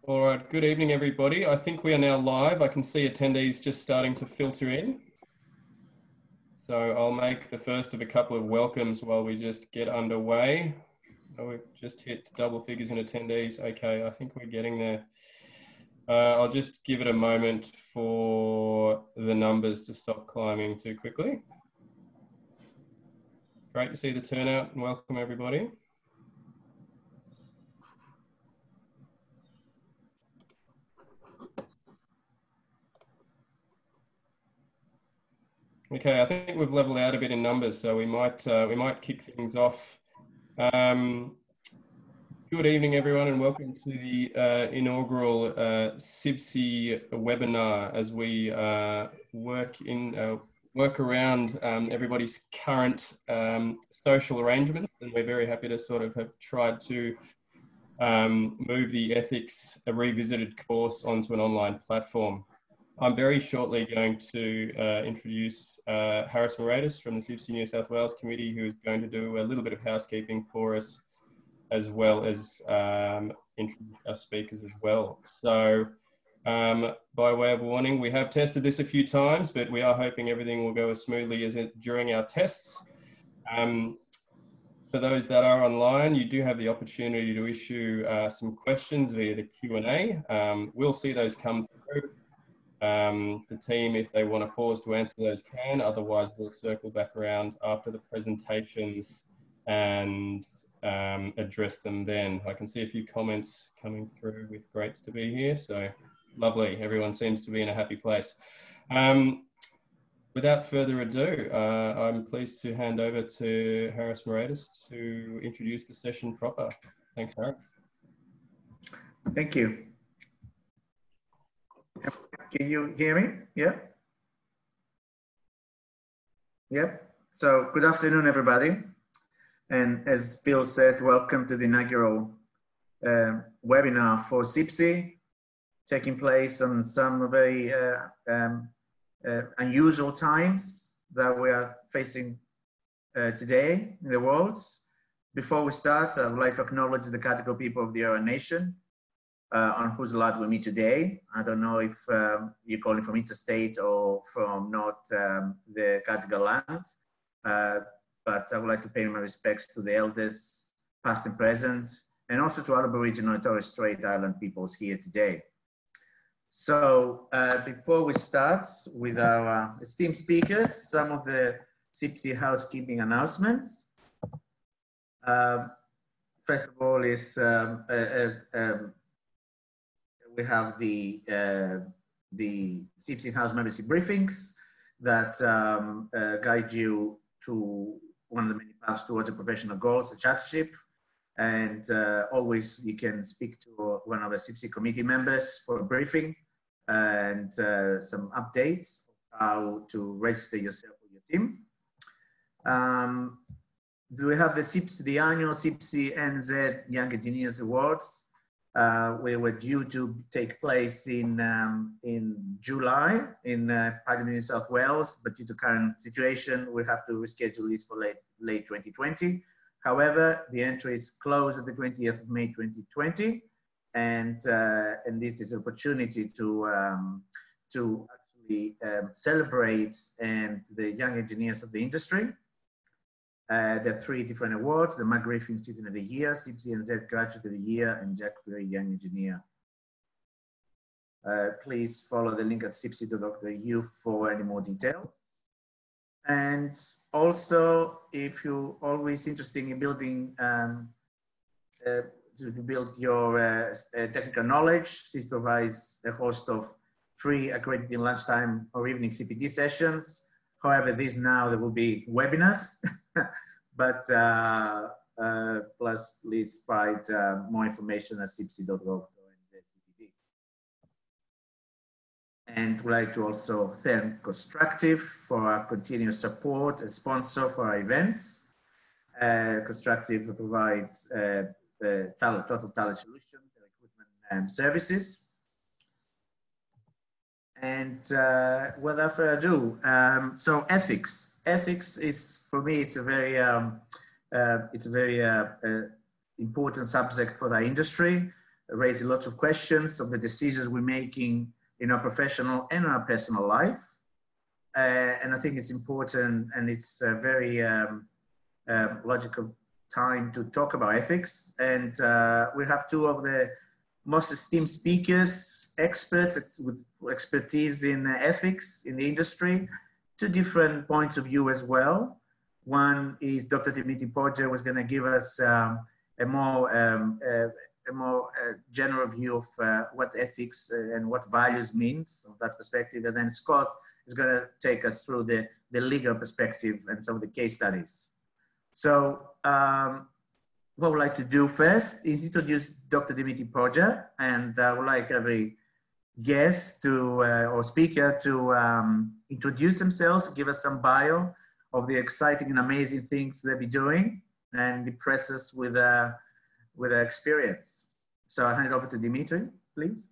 All right, good evening, everybody. I think we are now live. I can see attendees just starting to filter in. So I'll make the first of a couple of welcomes while we just get underway. Oh, we've just hit double figures in attendees. Okay, I think we're getting there. I'll just give it a moment for the numbers to stop climbing too quickly. Great to see the turnout and welcome everybody. Okay, I think we've leveled out a bit in numbers, so we might kick things off. Good evening, everyone, and welcome to the inaugural CIBSE webinar as we work around everybody's current social arrangements, and we're very happy to sort of have tried to move the ethics revisited course onto an online platform. I'm very shortly going to introduce Harris Moratis from the CIBSE New South Wales Committee, who is going to do a little bit of housekeeping for us, as well as introduce our speakers as well. So by way of warning, we have tested this a few times, but we are hoping everything will go as smoothly as it during our tests. For those that are online, you do have the opportunity to issue some questions via the Q&A. We'll see those come through. The team, if they want to pause to answer those, can. Otherwise, we'll circle back around after the presentations and address them then. I can see a few comments coming through with greats to be here. So lovely. Everyone seems to be in a happy place. Without further ado, I'm pleased to hand over to Harris Moratis to introduce the session proper. Thanks, Harris. Thank you. Can you hear me? Yeah? Yep. So good afternoon, everybody. And as Bill said, welcome to the inaugural webinar for CIBSE, taking place on some very unusual times that we are facing today in the world. Before we start, I would like to acknowledge the Gadigal people of the Eora Nation, on whose land we meet today. I don't know if you're calling from interstate or from not the Gadigal land, but I would like to pay my respects to the elders, past and present, and also to Aboriginal and Torres Strait Island peoples here today. So before we start with our esteemed speakers, some of the CIBSE housekeeping announcements. First of all is we have the CIBSE House membership briefings that guide you to one of the many paths towards a professional goals, a chartership. And always you can speak to one of the CIBSE committee members for a briefing and some updates of how to register yourself for your team. We have the annual CIBSE NZ Young Engineers Awards. We were due to take place in July in New South Wales, but due to current situation, we have to reschedule this for late 2020. However, the entry is closed at the 20th of May 2020, and this is an opportunity to actually celebrate the young engineers of the industry. There are 3 different awards: the Mark Griffin Student of the Year, CIBSE NZ Graduate of the Year, and Jack Perry Young Engineer. Please follow the link at cibse.org.au for any more details. And also, if you're always interested in building, to build your technical knowledge, CIBSE provides a host of free accredited lunchtime or evening CPD sessions. However, there will be webinars, but plus please find more information at cibse.org.au. And we'd like to also thank Constructive for our continuous support and sponsor for our events. Constructive provides total talent solutions, recruitment and services. And without further ado, so ethics. Ethics is, for me, it's a very important subject for the industry. raising lots of questions of the decisions we're making in our professional and our personal life. And I think it's important, and it's a very logical time to talk about ethics. And we have two of the most esteemed speakers, experts with expertise in ethics in the industry, two different points of view as well. One is Dr. Dimitri Podger, who's going to give us a more general view of what ethics and what values means from that perspective. And then Scott is going to take us through the legal perspective and some of the case studies. So what I would like to do first is introduce Dr. Dimitri Podger, and I would like every guest to, or speaker to introduce themselves, give us some bio of the exciting and amazing things they'll be doing, and impress us with their experience. So I'll hand it over to Dimitri, please.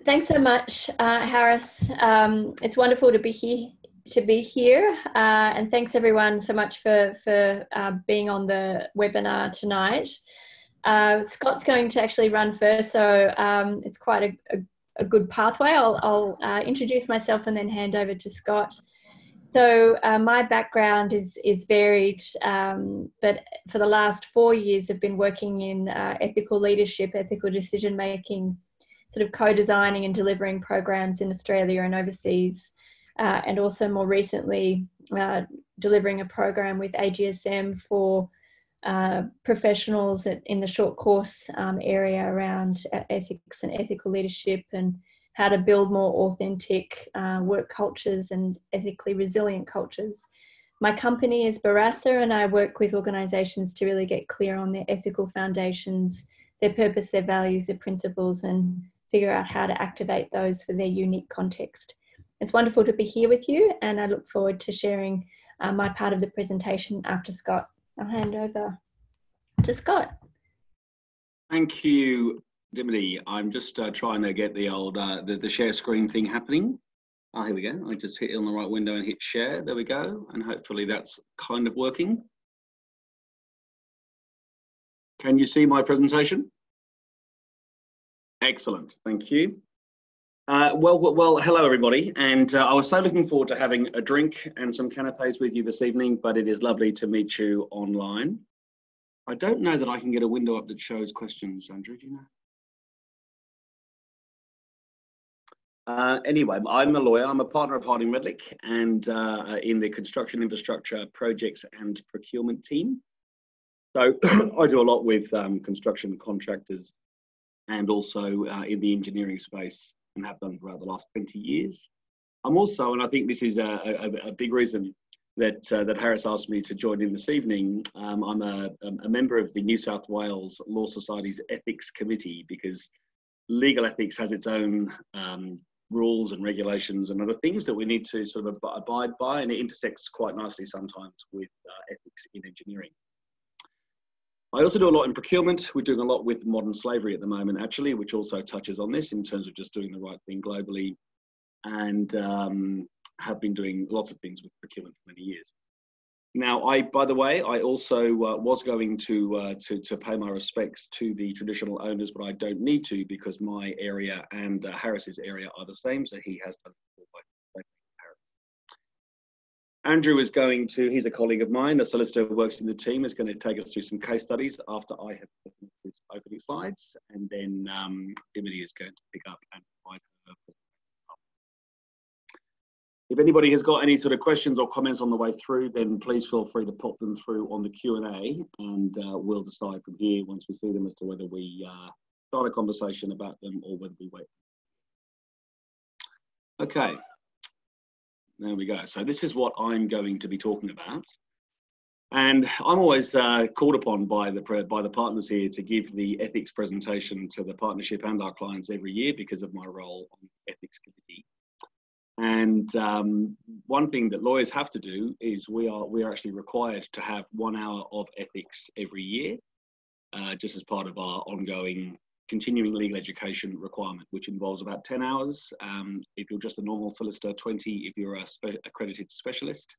Thanks so much, Harris. It's wonderful to be here. And thanks everyone so much for being on the webinar tonight. Scott's going to actually run first, so it's quite a good pathway. I'll introduce myself and then hand over to Scott. So my background is varied, but for the last 4 years I've been working in ethical leadership, ethical decision making, sort of co-designing and delivering programs in Australia and overseas, and also more recently delivering a program with AGSM for professionals in the short course area around ethics and ethical leadership and how to build more authentic work cultures and ethically resilient cultures. My company is Barassa, and I work with organisations to really get clear on their ethical foundations, their purpose, their values, their principles, and figure out how to activate those for their unique context. It's wonderful to be here with you, and I look forward to sharing my part of the presentation after Scott. I'll hand over to Scott. Thank you, Dimitri. I'm just trying to get the old the share screen thing happening. Oh, here we go. I just hit it on the right window and hit share. There we go. And hopefully that's kind of working. Can you see my presentation? Excellent. Thank you. Well, hello everybody, and I was so looking forward to having a drink and some canapes with you this evening, but it is lovely to meet you online. I don't know that I can get a window up that shows questions, Andrew, do you know? Anyway, I'm a lawyer. I'm a partner of Harding Redlich, and in the construction infrastructure projects and procurement team. So I do a lot with construction contractors and also in the engineering space, and have done throughout the last 20 years. I'm also, and I think this is a big reason that that Harris asked me to join in this evening, I'm a member of the New South Wales Law Society's Ethics Committee, because legal ethics has its own rules and regulations and other things that we need to sort of abide by, and it intersects quite nicely sometimes with ethics in engineering. I also do a lot in procurement. We're doing a lot with modern slavery at the moment, actually, which also touches on this in terms of just doing the right thing globally, and have been doing lots of things with procurement for many years. Now, by the way, I also was going to pay my respects to the traditional owners, but I don't need to, because my area and Harris's area are the same, so he has done it by Andrew is going to, he's a colleague of mine, a solicitor who works in the team, is going to take us through some case studies after I have taken his opening slides, and then Dimitri is going to pick up and provide her. If anybody has got any sort of questions or comments on the way through, then please feel free to pop them through on the Q&A, and we'll decide from here, once we see them, as to whether we start a conversation about them or whether we wait. Okay. There we go. So this is what I'm going to be talking about. And I'm always called upon by the partners here to give the ethics presentation to the partnership and our clients every year because of my role on the ethics committee. And one thing that lawyers have to do is we are actually required to have 1 hour of ethics every year, just as part of our ongoing continuing legal education requirement, which involves about 10 hours if you're just a normal solicitor, 20 if you're a accredited specialist.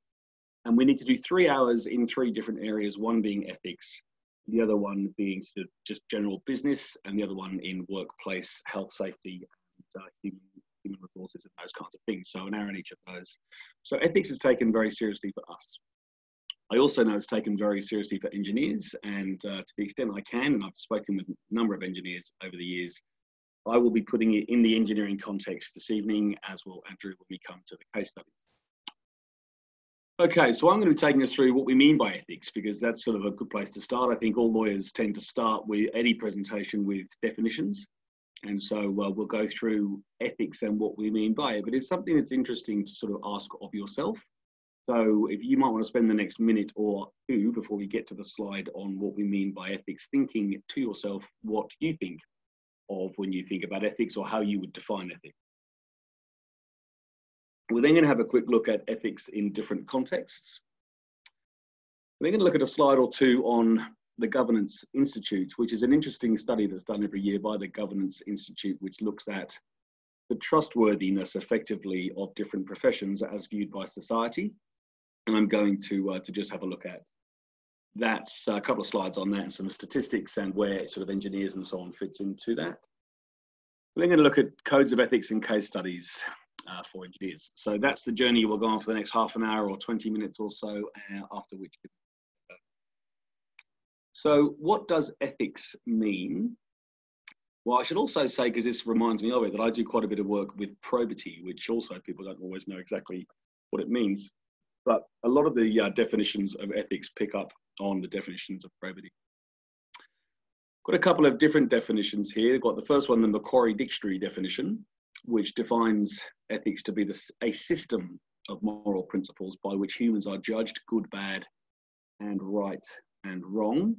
And we need to do 3 hours in 3 different areas, one being ethics. the other one being sort of just general business, and the other one in workplace, health, safety, and human resources and those kinds of things. So an hour in each of those. So ethics is taken very seriously for us. I also know it's taken very seriously for engineers, and to the extent I can, and I've spoken with a number of engineers over the years, I will be putting it in the engineering context this evening, as will Andrew when we come to the case studies. Okay, so I'm going to be taking us through what we mean by ethics, because that's sort of a good place to start. I think all lawyers tend to start with any presentation with definitions. And so we'll go through ethics and what we mean by it, but it's something that's interesting to sort of ask of yourself. So if you might want to spend the next minute or two before we get to the slide on what we mean by ethics, thinking to yourself what you think of when you think about ethics, or how you would define ethics. We're then going to have a quick look at ethics in different contexts. We're going to look at a slide or two on the Governance Institute, which is an interesting study that's done every year by the Governance Institute, which looks at the trustworthiness effectively of different professions as viewed by society. And I'm going to just have a look at that's a couple of slides on that and some statistics and where sort of engineers and so on fits into that. We're going to look at codes of ethics and case studies for engineers. So that's the journey we'll go on for the next half an hour or 20 minutes or so, after which. So what does ethics mean? Well, I should also say, because this reminds me of it, that I do quite a bit of work with probity, which also people don't always know exactly what it means. But a lot of the definitions of ethics pick up on the definitions of probity. Got a couple of different definitions here. Got the first one, the Macquarie Dictionary definition, which defines ethics to be a system of moral principles by which humans are judged good, bad, and right and wrong.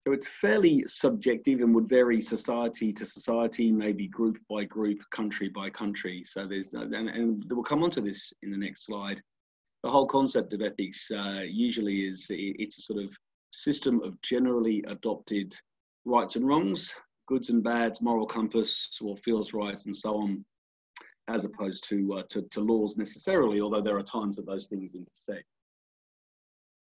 So it's fairly subjective and would vary society to society, maybe group by group, country by country. So there's, and we'll come on to this in the next slide. The whole concept of ethics usually is it's a sort of system of generally adopted rights and wrongs, goods and bads, moral compass, what feels right, and so on, as opposed to laws necessarily, although there are times that those things intersect.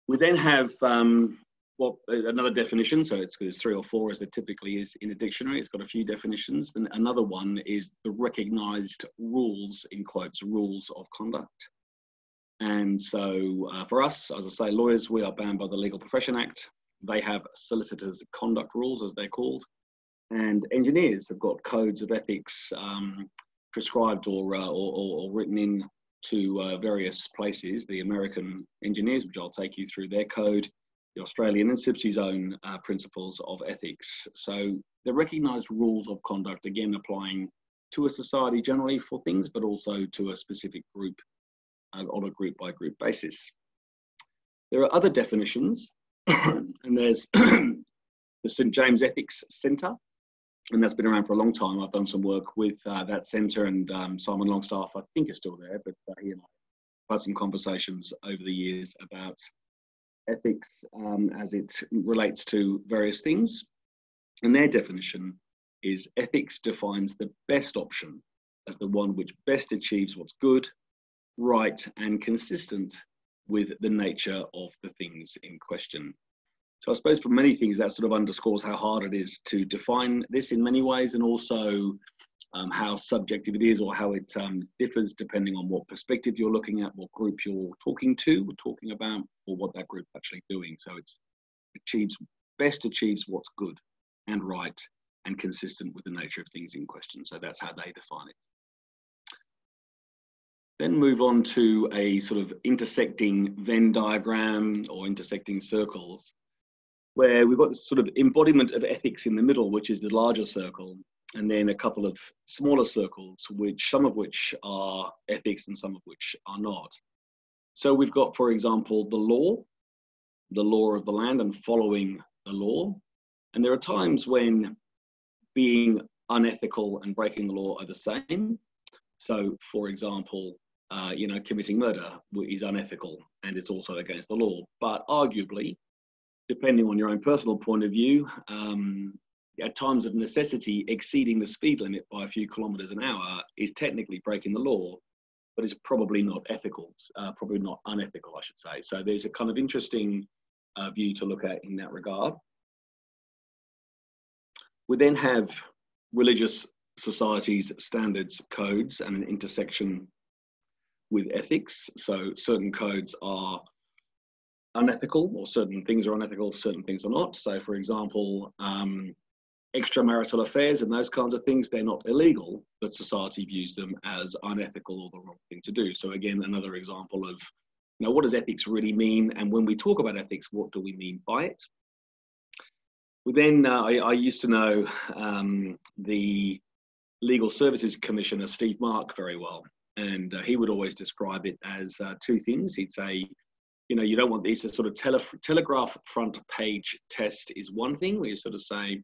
We then have another definition, so there's 3 or 4 as there typically is in a dictionary. It's got a few definitions. Then another one is the recognised rules, in quotes, rules of conduct. And so for us, as I say, lawyers, we are bound by the Legal Profession Act. They have solicitors' conduct rules, as they're called. And engineers have got codes of ethics prescribed or written in to various places. The American engineers, which I'll take you through their code, the Australian and CIBSE's own principles of ethics. So the recognised rules of conduct, again, applying to a society generally for things, but also to a specific group on a group by group basis. There are other definitions, and there's the St. James Ethics Centre, and that's been around for a long time. I've done some work with that centre, and Simon Longstaff, I think, is still there, but he and I have had some conversations over the years about ethics as it relates to various things. And their definition is ethics defines the best option as the one which best achieves what's good, right, and consistent with the nature of the things in question. So I suppose for many things that sort of underscores how hard it is to define this in many ways, and also how subjective it is, or how it differs depending on what perspective you're looking at, what group you're talking to, or talking about, or what that group's actually doing. So it's best achieves what's good and right and consistent with the nature of things in question. So that's how they define it. Then move on to a sort of intersecting Venn diagram or intersecting circles, where we've got this sort of embodiment of ethics in the middle, which is the larger circle, and then a couple of smaller circles, some of which are ethics and some of which are not. So we've got, for example, the law of the land and following the law. And there are times when being unethical and breaking the law are the same. So, for example, committing murder is unethical and it's also against the law. But arguably, depending on your own personal point of view, at times of necessity, exceeding the speed limit by a few kilometers an hour is technically breaking the law, but it's probably not ethical, probably not unethical, I should say. So there's a kind of interesting view to look at in that regard. We then have religious societies, standards, codes, and an intersection with ethics. So certain codes are unethical, or certain things are unethical, certain things are not. So for example, extramarital affairs and those kinds of things, they're not illegal, but society views them as unethical or the wrong thing to do. So again, another example of, you know, what does ethics really mean? And when we talk about ethics, what do we mean by it? We then, I used to know the Legal Services Commissioner, Steve Mark, very well. And he would always describe it as two things. He'd say, you know, you don't want these to sort of telegraph front page test is one thing, where you sort of say,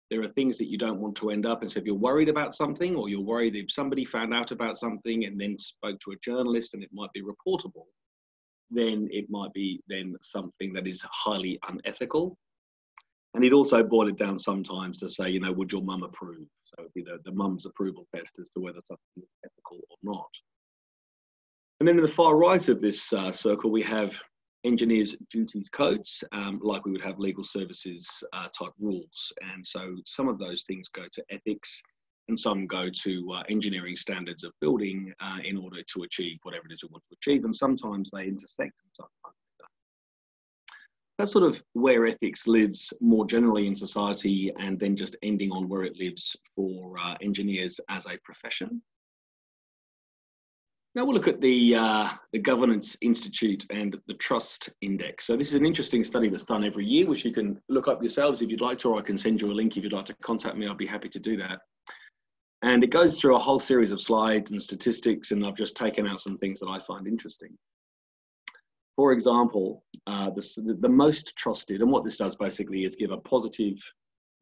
there are things that you don't want to end up. And so if you're worried about something, or you're worried if somebody found out about something and then spoke to a journalist and it might be reportable, then it might be then something that is highly unethical. And he'd also boil it down sometimes to say, you know, would your mum approve? So it'd be the mum's approval test as to whether something is ethical or not. And then in the far right of this circle, we have engineers' duties codes, like we would have legal services type rules. And so some of those things go to ethics and some go to engineering standards of building in order to achieve whatever it is we want to achieve. And sometimes they intersect and sometimes they don't. That's sort of where ethics lives more generally in society, and then just ending on where it lives for engineers as a profession. Now we'll look at the Governance Institute and the Trust Index. So this is an interesting study that's done every year, which you can look up yourselves if you'd like to, or I can send you a link if you'd like to contact me. I'll be happy to do that. And it goes through a whole series of slides and statistics, and I've just taken out some things that I find interesting. For example, the most trusted, and what this does basically is give a positive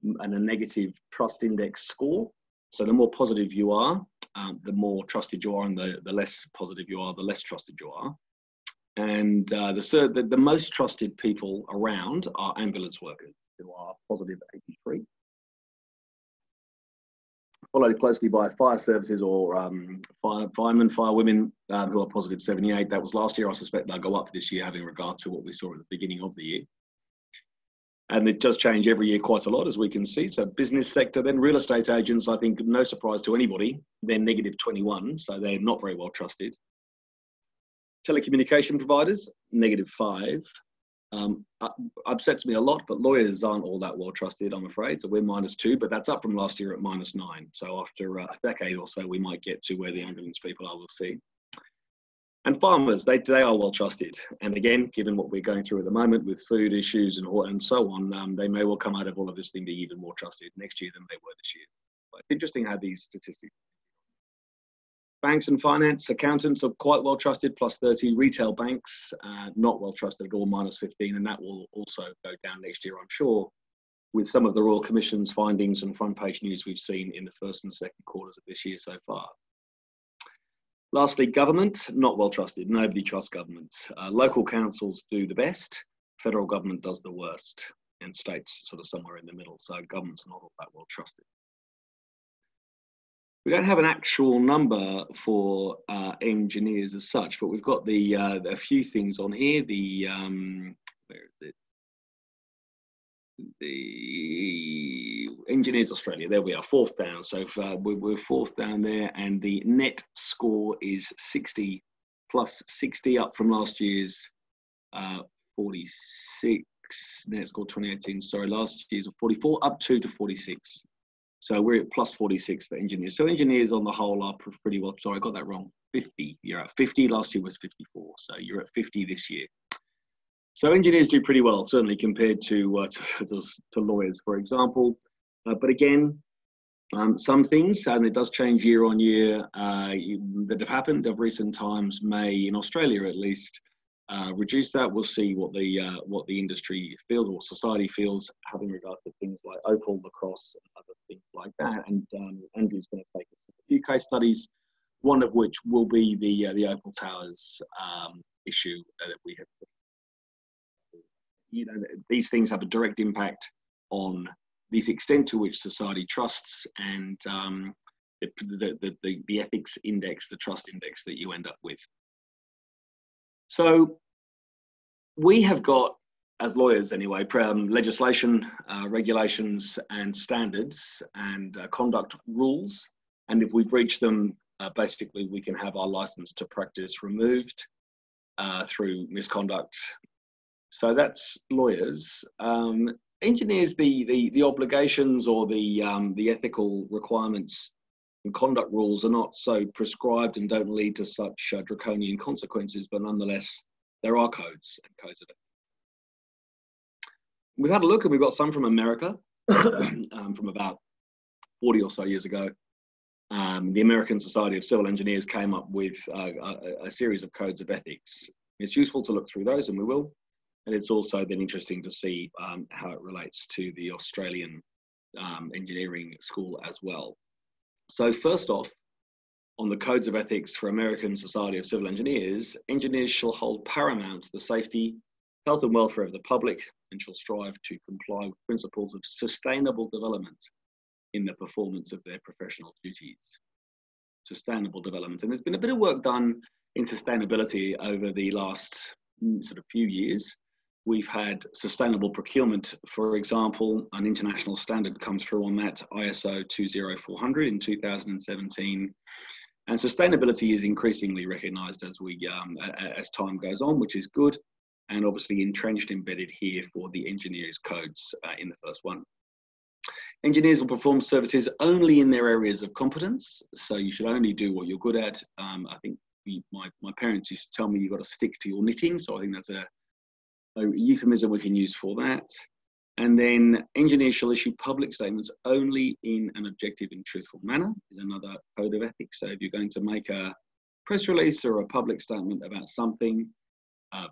and a negative trust index score. So the more positive you are, the more trusted you are, and the less positive you are, the less trusted you are. And the most trusted people around are ambulance workers, who are positive 83. Followed closely by fire services, or firemen, firewomen, who are positive 78. That was last year. I suspect they'll go up this year, having regard to what we saw at the beginning of the year. And it does change every year quite a lot, as we can see. So business sector, then real estate agents, I think no surprise to anybody, they're negative 21, so they're not very well trusted. Telecommunication providers, negative 5. Upsets me a lot, but lawyers aren't all that well trusted, I'm afraid. So we're -2, but that's up from last year at -9. So after a decade or so, we might get to where the ambulance people are, we'll see. And farmers, they are well trusted. And again, given what we're going through at the moment with food issues and so on, they may well come out of all of this thing be even more trusted next year than they were this year. But it's interesting how these statistics. Banks and finance, accountants are quite well trusted, +30. Retail banks, not well trusted at all, -15. And that will also go down next year, I'm sure, with some of the Royal Commission's findings and front page news we've seen in the first and second quarters of this year so far. Lastly, government, not well trusted. Nobody trusts government. Local councils do the best. Federal government does the worst. And states sort of somewhere in the middle. So government's not all that well trusted. We don't have an actual number for engineers as such, but we've got a few things on here. Where is it? The Engineers Australia, there we are, 4th down. So we're 4th down there, and the net score is 60 +60, up from last year's 46. Net score 2018, sorry, last year's 44, up 2 to 46. So we're at +46 for engineers. So engineers on the whole are pretty well, sorry, I got that wrong, 50. You're at 50, last year was 54. So you're at 50 this year. So engineers do pretty well, certainly compared to lawyers, for example. But again, some things, and it does change year on year, that have happened of recent times may, in Australia at least, reduce that. We'll see what the industry feels or society feels having regard to things like Opal, lacrosse, and other things like that. And Andrew's going to take us through a few case studies, one of which will be the Opal Towers issue that we have. You know, these things have a direct impact on the extent to which society trusts and the ethics index, the trust index that you end up with. So we have got as lawyers anyway, legislation, regulations and standards and conduct rules. And if we breach them, basically we can have our license to practice removed through misconduct. So that's lawyers. Engineers, the obligations or the ethical requirements and conduct rules are not so prescribed and don't lead to such draconian consequences, but nonetheless, there are codes and codes of ethics. We've had a look and we've got some from America from about 40 or so years ago. The American Society of Civil Engineers came up with a series of codes of ethics. It's useful to look through those, and we will. And it's also then interesting to see how it relates to the Australian engineering school as well. So first off, on the codes of ethics for American Society of Civil Engineers, engineers shall hold paramount the safety, health and welfare of the public, and shall strive to comply with principles of sustainable development in the performance of their professional duties. Sustainable development. And there's been a bit of work done in sustainability over the last sort of few years. We've had sustainable procurement, for example, an international standard come through on that, ISO 20400 in 2017. And sustainability is increasingly recognised as time goes on, which is good, and obviously entrenched, embedded here for the engineers' codes in the first one. Engineers will perform services only in their areas of competence, so you should only do what you're good at. I think my parents used to tell me you've got to stick to your knitting, so I think that's a euphemism we can use for that. And then engineers shall issue public statements only in an objective and truthful manner is another code of ethics. So if you're going to make a press release or a public statement about something,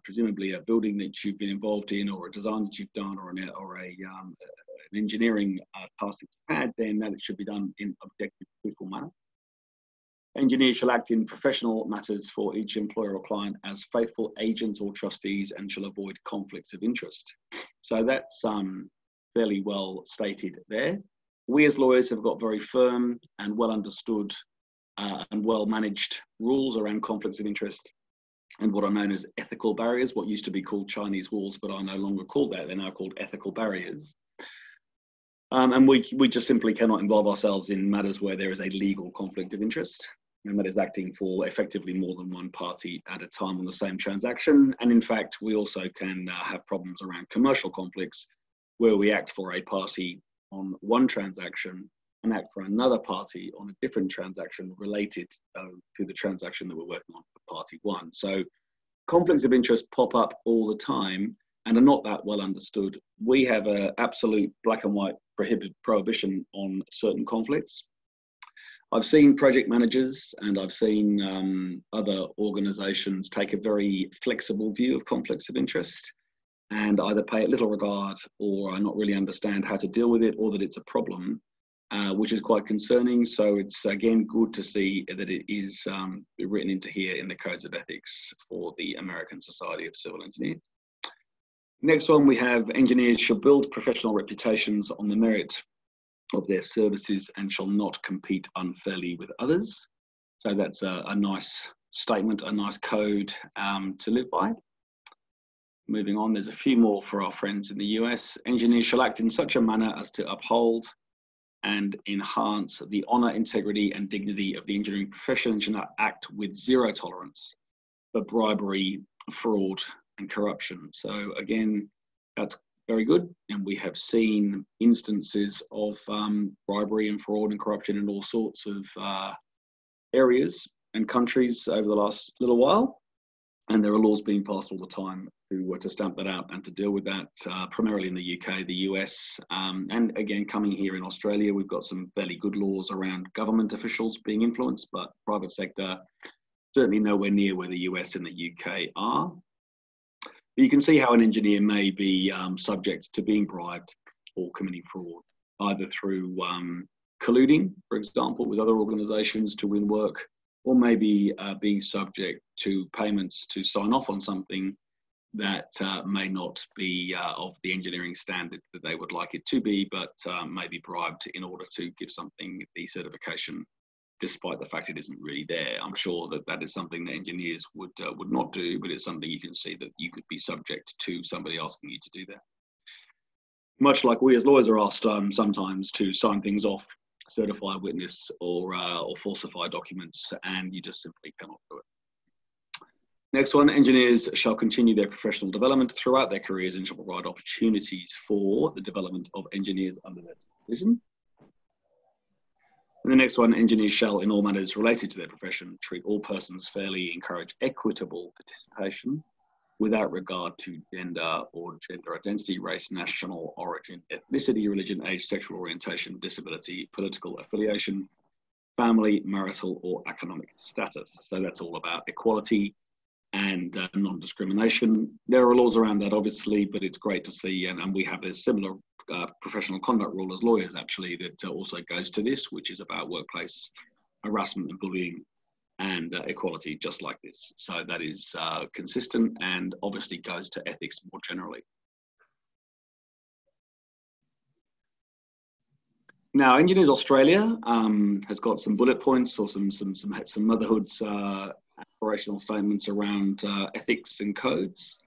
presumably a building that you've been involved in or a design that you've done or an engineering task that you've had, then that it should be done in objective, truthful manner. Engineers shall act in professional matters for each employer or client as faithful agents or trustees and shall avoid conflicts of interest. So that's fairly well stated there. We as lawyers have got very firm and well understood and well managed rules around conflicts of interest and what are known as ethical barriers, what used to be called Chinese walls, but are no longer called that. They're now called ethical barriers. And we just simply cannot involve ourselves in matters where there is a legal conflict of interest, and that is acting for effectively more than one party at a time on the same transaction. And in fact, we also can have problems around commercial conflicts where we act for a party on one transaction and act for another party on a different transaction related to the transaction that we're working on for party one. So conflicts of interest pop up all the time and are not that well understood. We have an absolute black and white prohibition on certain conflicts. I've seen project managers and I've seen other organizations take a very flexible view of conflicts of interest and either pay it little regard or not really understand how to deal with it or that it's a problem, which is quite concerning. So it's again good to see that it is written into here in the codes of ethics for the American Society of Civil Engineers. Next one, we have engineers shall build professional reputations on the merit of their services and shall not compete unfairly with others. So that's a nice statement, a nice code to live by. Moving on, there's a few more for our friends in the US. Engineers shall act in such a manner as to uphold and enhance the honour, integrity and dignity of the engineering profession and shall act with zero tolerance for bribery, fraud and corruption. So again, that's very good. And we have seen instances of bribery and fraud and corruption in all sorts of areas and countries over the last little while. And there are laws being passed all the time to stamp that out and to deal with that, primarily in the UK, the US. And again, coming here in Australia, we've got some fairly good laws around government officials being influenced, but private sector, certainly nowhere near where the US and the UK are. But you can see how an engineer may be subject to being bribed or committing fraud, either through colluding, for example, with other organisations to win work, or maybe being subject to payments to sign off on something that may not be of the engineering standard that they would like it to be, but may be bribed in order to give something the certification despite the fact it isn't really there. I'm sure that that is something that engineers would not do, but it's something you can see that you could be subject to somebody asking you to do that. Much like we as lawyers are asked sometimes to sign things off, certify a witness, or falsify documents, and you just simply cannot do it. Next one, engineers shall continue their professional development throughout their careers and shall provide opportunities for the development of engineers under their supervision. And the next one, engineers shall, in all matters related to their profession, treat all persons fairly, encourage equitable participation without regard to gender or gender identity, race, national origin, ethnicity, religion, age, sexual orientation, disability, political affiliation, family, marital, or economic status. So that's all about equality and non-discrimination. There are laws around that, obviously, but it's great to see, and we have a similar professional conduct rule as lawyers, actually, that also goes to this, which is about workplace harassment and bullying and equality, just like this. So that is consistent and obviously goes to ethics more generally. Now, Engineers Australia has got some bullet points or some motherhood's aspirational statements around ethics and codes,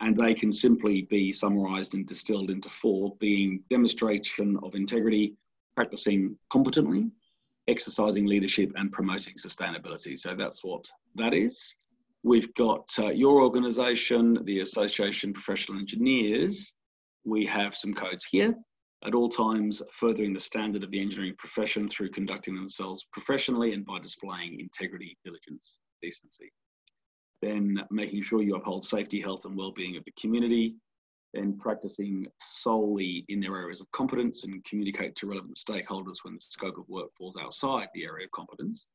and they can simply be summarised and distilled into 4, being demonstration of integrity, practicing competently, exercising leadership, and promoting sustainability. So that's what that is. We've got your organisation, the Association of Professional Engineers. We have some codes here. At all times, furthering the standard of the engineering profession through conducting themselves professionally and by displaying integrity, diligence, decency. Then making sure you uphold safety, health, and well-being of the community. Then practicing solely in their areas of competence and communicate to relevant stakeholders when the scope of work falls outside the area of competence.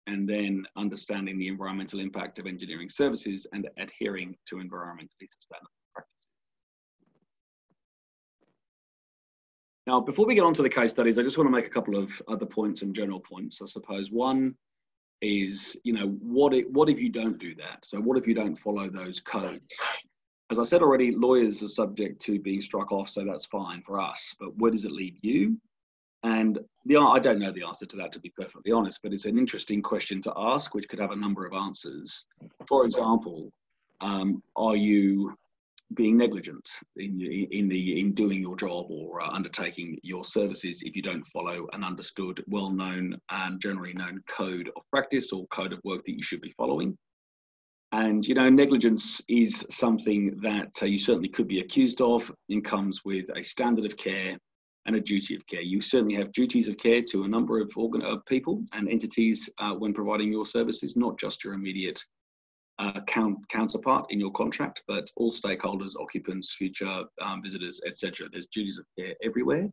And then understanding the environmental impact of engineering services and adhering to environmentally sustainable practices. Now, before we get on to the case studies, I just want to make a couple of other points and general points, I suppose. One is, you know, what if you don't do that? So what if you don't follow those codes? As I said already, lawyers are subject to being struck off, so that's fine for us. But where does it leave you? And I don't know the answer to that, to be perfectly honest, but it's an interesting question to ask, which could have a number of answers. For example, are you being negligent in doing your job or undertaking your services if you don't follow an understood, well-known and generally known code of practice or code of work that you should be following? And, you know, negligence is something that you certainly could be accused of and comes with a standard of care and a duty of care. You certainly have duties of care to a number of people and entities when providing your services, not just your immediate counterpart in your contract, but all stakeholders, occupants, future visitors, etc. There's duties of care everywhere,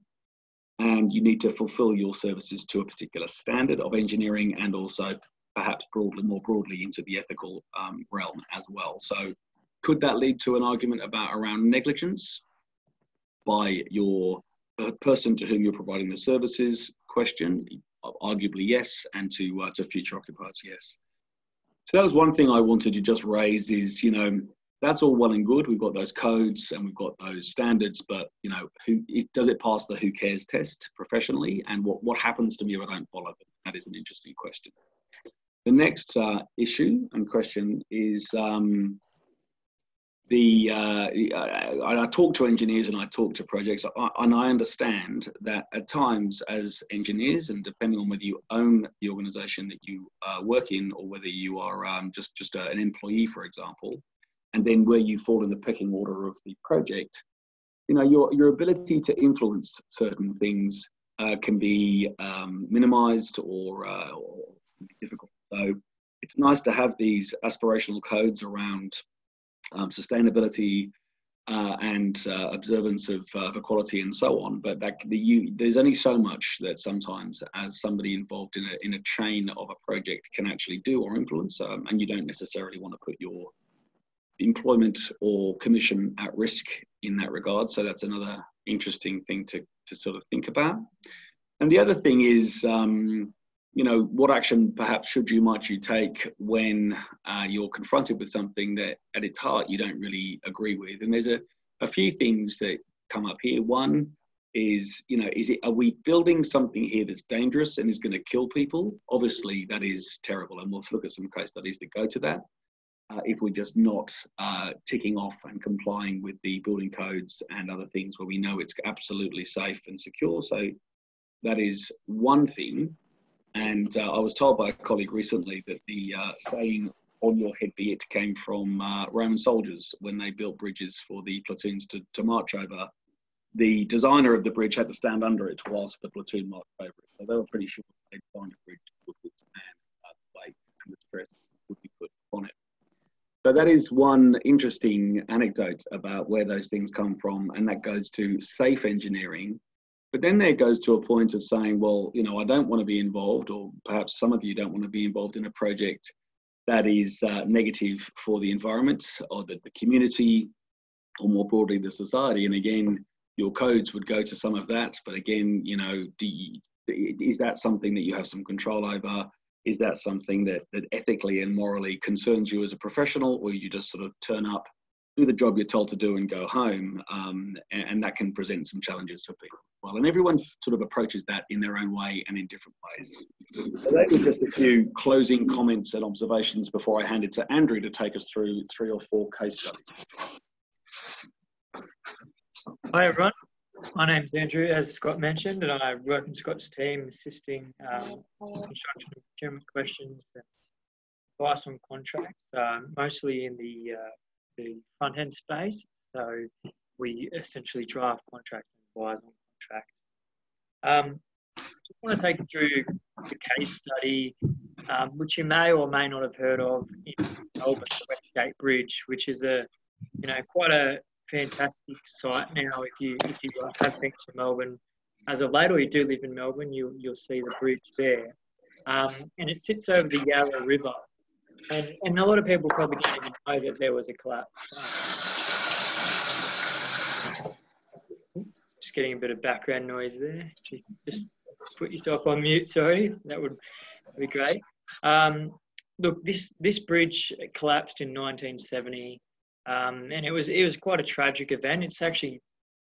and you need to fulfill your services to a particular standard of engineering and also perhaps more broadly into the ethical realm as well. So could that lead to an argument around negligence by your person to whom you're providing the services? Question, arguably yes, and to future occupiers, yes. So that was one thing I wanted to just raise is, you know, that's all well and good. We've got those codes and we've got those standards, but, you know, does it pass the who cares test professionally? And what happens to me if I don't follow them? That is an interesting question. The next issue and question is I talk to engineers and I talk to projects, and I understand that at times as engineers, and depending on whether you own the organization that you work in or whether you are just an employee, for example, and then where you fall in the pecking order of the project, you know, your ability to influence certain things can be minimized or difficult. So it's nice to have these aspirational codes around sustainability and observance of equality and so on, but there's only so much that sometimes as somebody involved in a chain of a project can actually do or influence, and you don't necessarily want to put your employment or commission at risk in that regard. So that's another interesting thing to sort of think about. And the other thing is, you know, what action perhaps might you take when you're confronted with something that at its heart you don't really agree with? And there's a few things that come up here. One, is, you know, are we building something here that's dangerous and is going to kill people? Obviously, that is terrible, and we'll look at some case studies that go to that. If we're just not ticking off and complying with the building codes and other things where we know it's absolutely safe and secure. So that is one thing. And I was told by a colleague recently that the saying, "on your head be it," came from Roman soldiers when they built bridges for the platoons to march over. The designer of the bridge had to stand under it whilst the platoon marched over it. So they were pretty sure they designed a bridge would withstand the weight and the stress that would be put on it. So that is one interesting anecdote about where those things come from, and that goes to safe engineering. But then there goes to a point of saying, well, you know, I don't want to be involved, or perhaps some of you don't want to be involved in a project that is negative for the environment or the community, or more broadly the society. And again, your codes would go to some of that. But again, you know, is that something that you have some control over? Is that something that ethically and morally concerns you as a professional, or you just sort of turn up, do the job you're told to do and go home? And that can present some challenges for people as well. And everyone sort of approaches that in their own way and in different ways. So those are just a few closing comments and observations before I hand it to Andrew to take us through 3 or 4 case studies. Hi everyone, my name's Andrew, as Scott mentioned, and I work in Scott's team assisting construction and procurement questions and advice on contracts, mostly in the front end space. So we essentially draft contracts and advise on contracts. Just want to take you through the case study, which you may or may not have heard of in Melbourne, the Westgate Bridge, which is quite a fantastic site now. If you have been to Melbourne as of late, or you do live in Melbourne, you'll see the bridge there, and it sits over the Yarra River, and a lot of people probably don't even know that there was a collapse. Just getting a bit of background noise there. Just put yourself on mute. Sorry, that would be great. Look, this bridge collapsed in 1970. And it was quite a tragic event. It's actually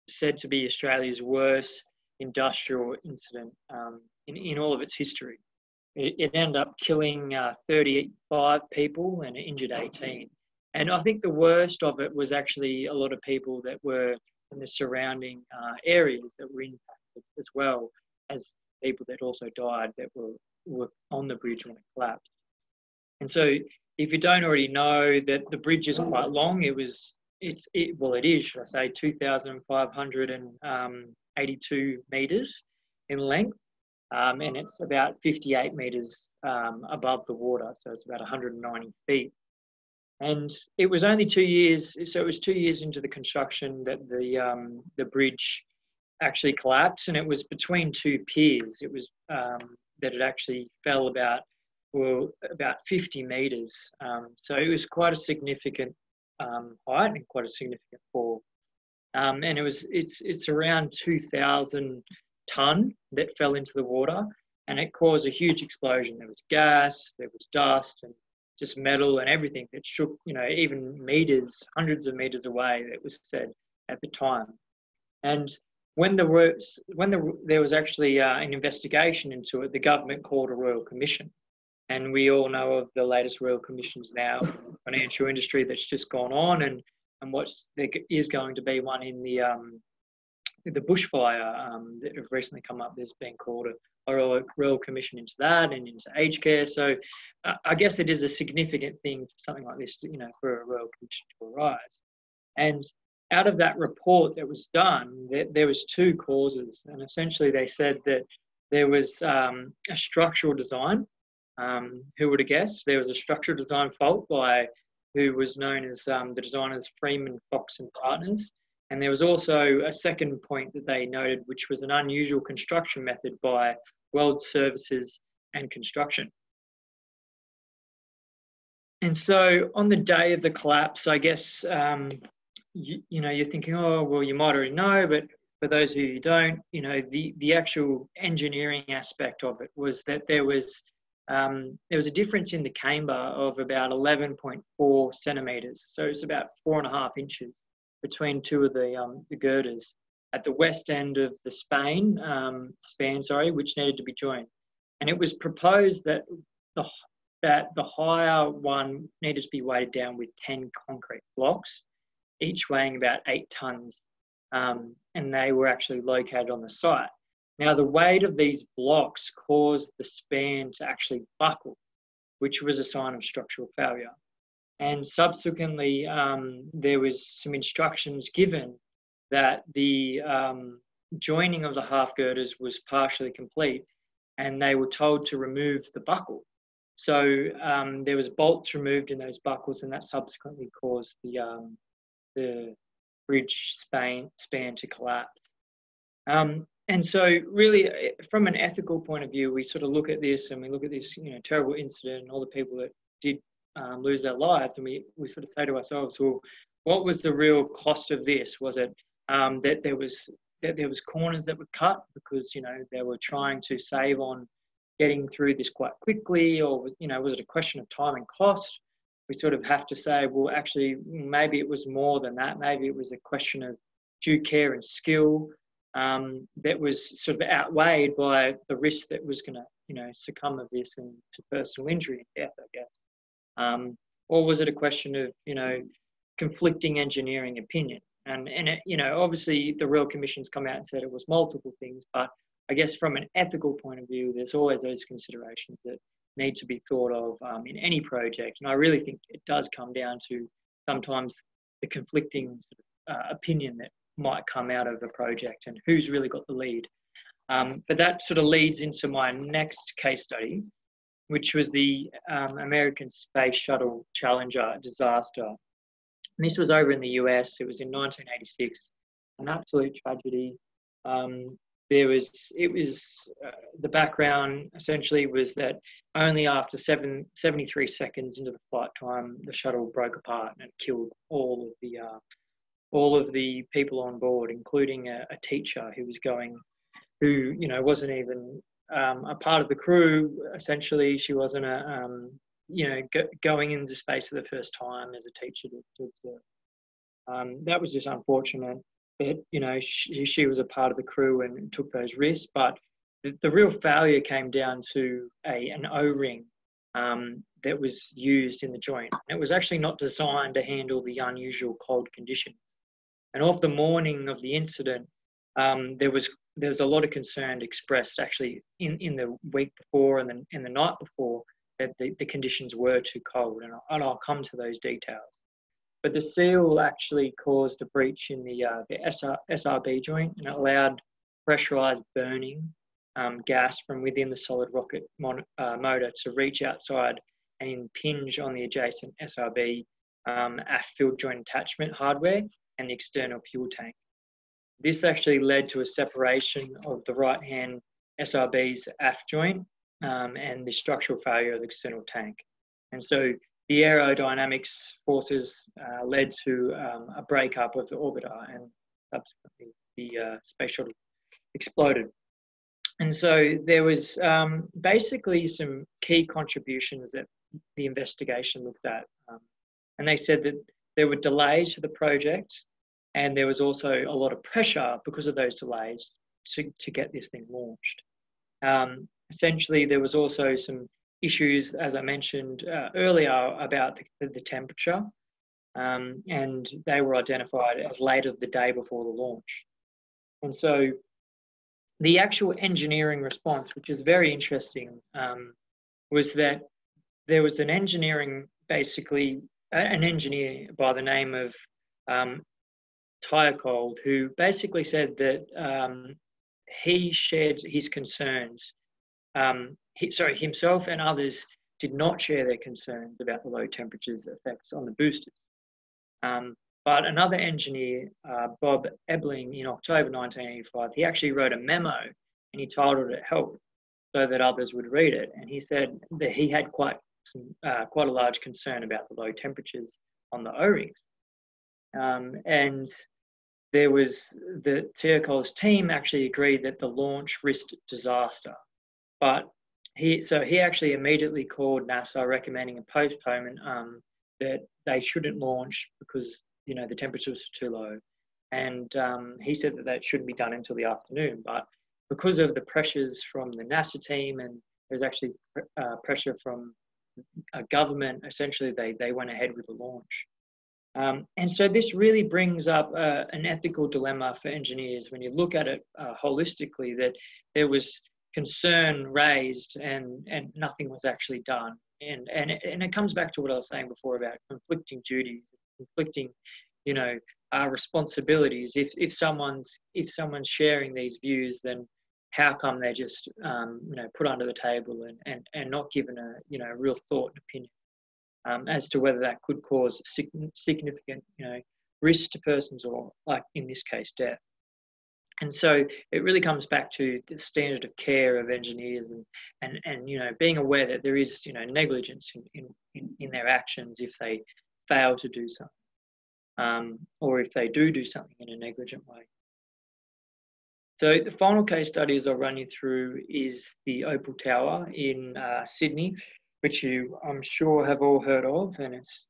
said to be Australia's worst industrial incident in all of its history. It ended up killing 35 people and injured 18. And I think the worst of it was actually a lot of people that were in the surrounding areas that were impacted, as well as people that also died that were on the bridge when it collapsed. And so, if you don't already know, that the bridge is quite long, it is, should I say, 2,582 metres in length, and it's about 58 metres above the water, so it's about 190 feet. And it was only 2 years, so it was 2 years into the construction that the bridge actually collapsed, and it was between 2 piers. It was that it actually fell about 50 metres. So it was quite a significant height and quite a significant fall. And it's around 2,000 tonne that fell into the water, and it caused a huge explosion. There was gas, there was dust, and just metal and everything that shook, even meters, hundreds of meters away, it was said at the time. And when there was actually an investigation into it, the government called a Royal Commission. And we all know of the latest Royal Commissions now, financial industry that's just gone on, and there is going to be one in the bushfire that have recently come up. There's been called a Royal Commission into that and into aged care. So I guess it is a significant thing for something like this, for a Royal Commission to arise. And out of that report that was done, there was 2 causes, and essentially they said that there was a structural design. Who would have guessed? There was a structural design fault by who was known as the designers Freeman, Fox and Partners. And there was also a second point that they noted, which was an unusual construction method by World Services and Construction. And so on the day of the collapse, I guess, you're thinking, oh, well, you might already know, but for those who don't, the actual engineering aspect of it was that there was a difference in the camber of about 11.4 centimetres. So it's about 4.5 inches between 2 of the girders. at the west end of the span, which needed to be joined. And it was proposed that the higher one needed to be weighted down with 10 concrete blocks, each weighing about 8 tonnes, and they were actually located on the site. Now, the weight of these blocks caused the span to actually buckle, which was a sign of structural failure. And subsequently, there was some instructions given that the joining of the half girders was partially complete, and they were told to remove the buckle. So there was bolts removed in those buckles, and that subsequently caused the bridge span to collapse. And so really, from an ethical point of view, we sort of look at this, and we look at this, terrible incident and all the people that did lose their lives, and we sort of say to ourselves, well, what was the real cost of this? Was it that there was corners that were cut because they were trying to save on getting through this quite quickly, or was it a question of time and cost? We sort of have to say, well, actually, maybe it was more than that. Maybe it was a question of due care and skill that was sort of outweighed by the risk that was going to, succumb of this and to personal injury and death, I guess. Or was it a question of, conflicting engineering opinion? And it, obviously the Royal Commission's come out and said it was multiple things, but I guess from an ethical point of view, there's always those considerations that need to be thought of in any project. And I really think it does come down to sometimes the conflicting opinion that might come out of a project and who's really got the lead. But that sort of leads into my next case study, which was the American Space Shuttle Challenger disaster. And this was over in the US. It was in 1986, an absolute tragedy. The background essentially was that only after 73 seconds into the flight time, the shuttle broke apart and killed all of the people on board, including a teacher who wasn't even a part of the crew. Essentially, she wasn't going into space for the first time as a teacher to observe. That was just unfortunate. But she was a part of the crew and took those risks. But the real failure came down to an O-ring that was used in the joint. It was actually not designed to handle the unusual cold conditions. And off the morning of the incident, there was a lot of concern expressed actually in the week before and in the night before that the conditions were too cold. And I'll come to those details. But the seal actually caused a breach in the SRB joint, and it allowed pressurized burning gas from within the solid rocket motor to reach outside and impinge on the adjacent SRB aft field joint attachment hardware and the external fuel tank. This actually led to a separation of the right-hand SRB's aft joint and the structural failure of the external tank. And so the aerodynamics forces led to a breakup of the orbiter, and subsequently the space shuttle exploded. And so there was basically some key contributions that the investigation looked at. And they said that there were delays to the project, and there was also a lot of pressure because of those delays to get this thing launched. Essentially, there was also some issues, as I mentioned earlier, about the temperature, and they were identified as late of the day before the launch. And so the actual engineering response, which is very interesting, was that there was an engineer by the name of Tyakold, who basically said that he shared his concerns. Himself and others did not share their concerns about the low temperatures effects on the boosters. But another engineer, Bob Ebling, in October 1985, he actually wrote a memo and he titled it "Help," so that others would read it. And he said that he had quite a large concern about the low temperatures on the O-rings. And there was the Tyakold's team actually agreed that the launch risked disaster. But he actually immediately called NASA recommending a postponement, that they shouldn't launch because the temperatures were too low. And he said that that shouldn't be done until the afternoon. But because of the pressures from the NASA team, and there's actually pressure from a government, essentially they went ahead with the launch. And so this really brings up an ethical dilemma for engineers when you look at it holistically, that there was concern raised and nothing was actually done. And it comes back to what I was saying before about conflicting duties, conflicting, responsibilities. If someone's sharing these views, then how come they're just put under the table and not given a real thought and opinion as to whether that could cause significant risk to persons, or, like in this case, death. And so it really comes back to the standard of care of engineers and being aware that there is negligence in their actions if they fail to do something, or if they do something in a negligent way. So the final case studies I'll run you through is the Opal Tower in Sydney, which you, I'm sure, have all heard of, and it's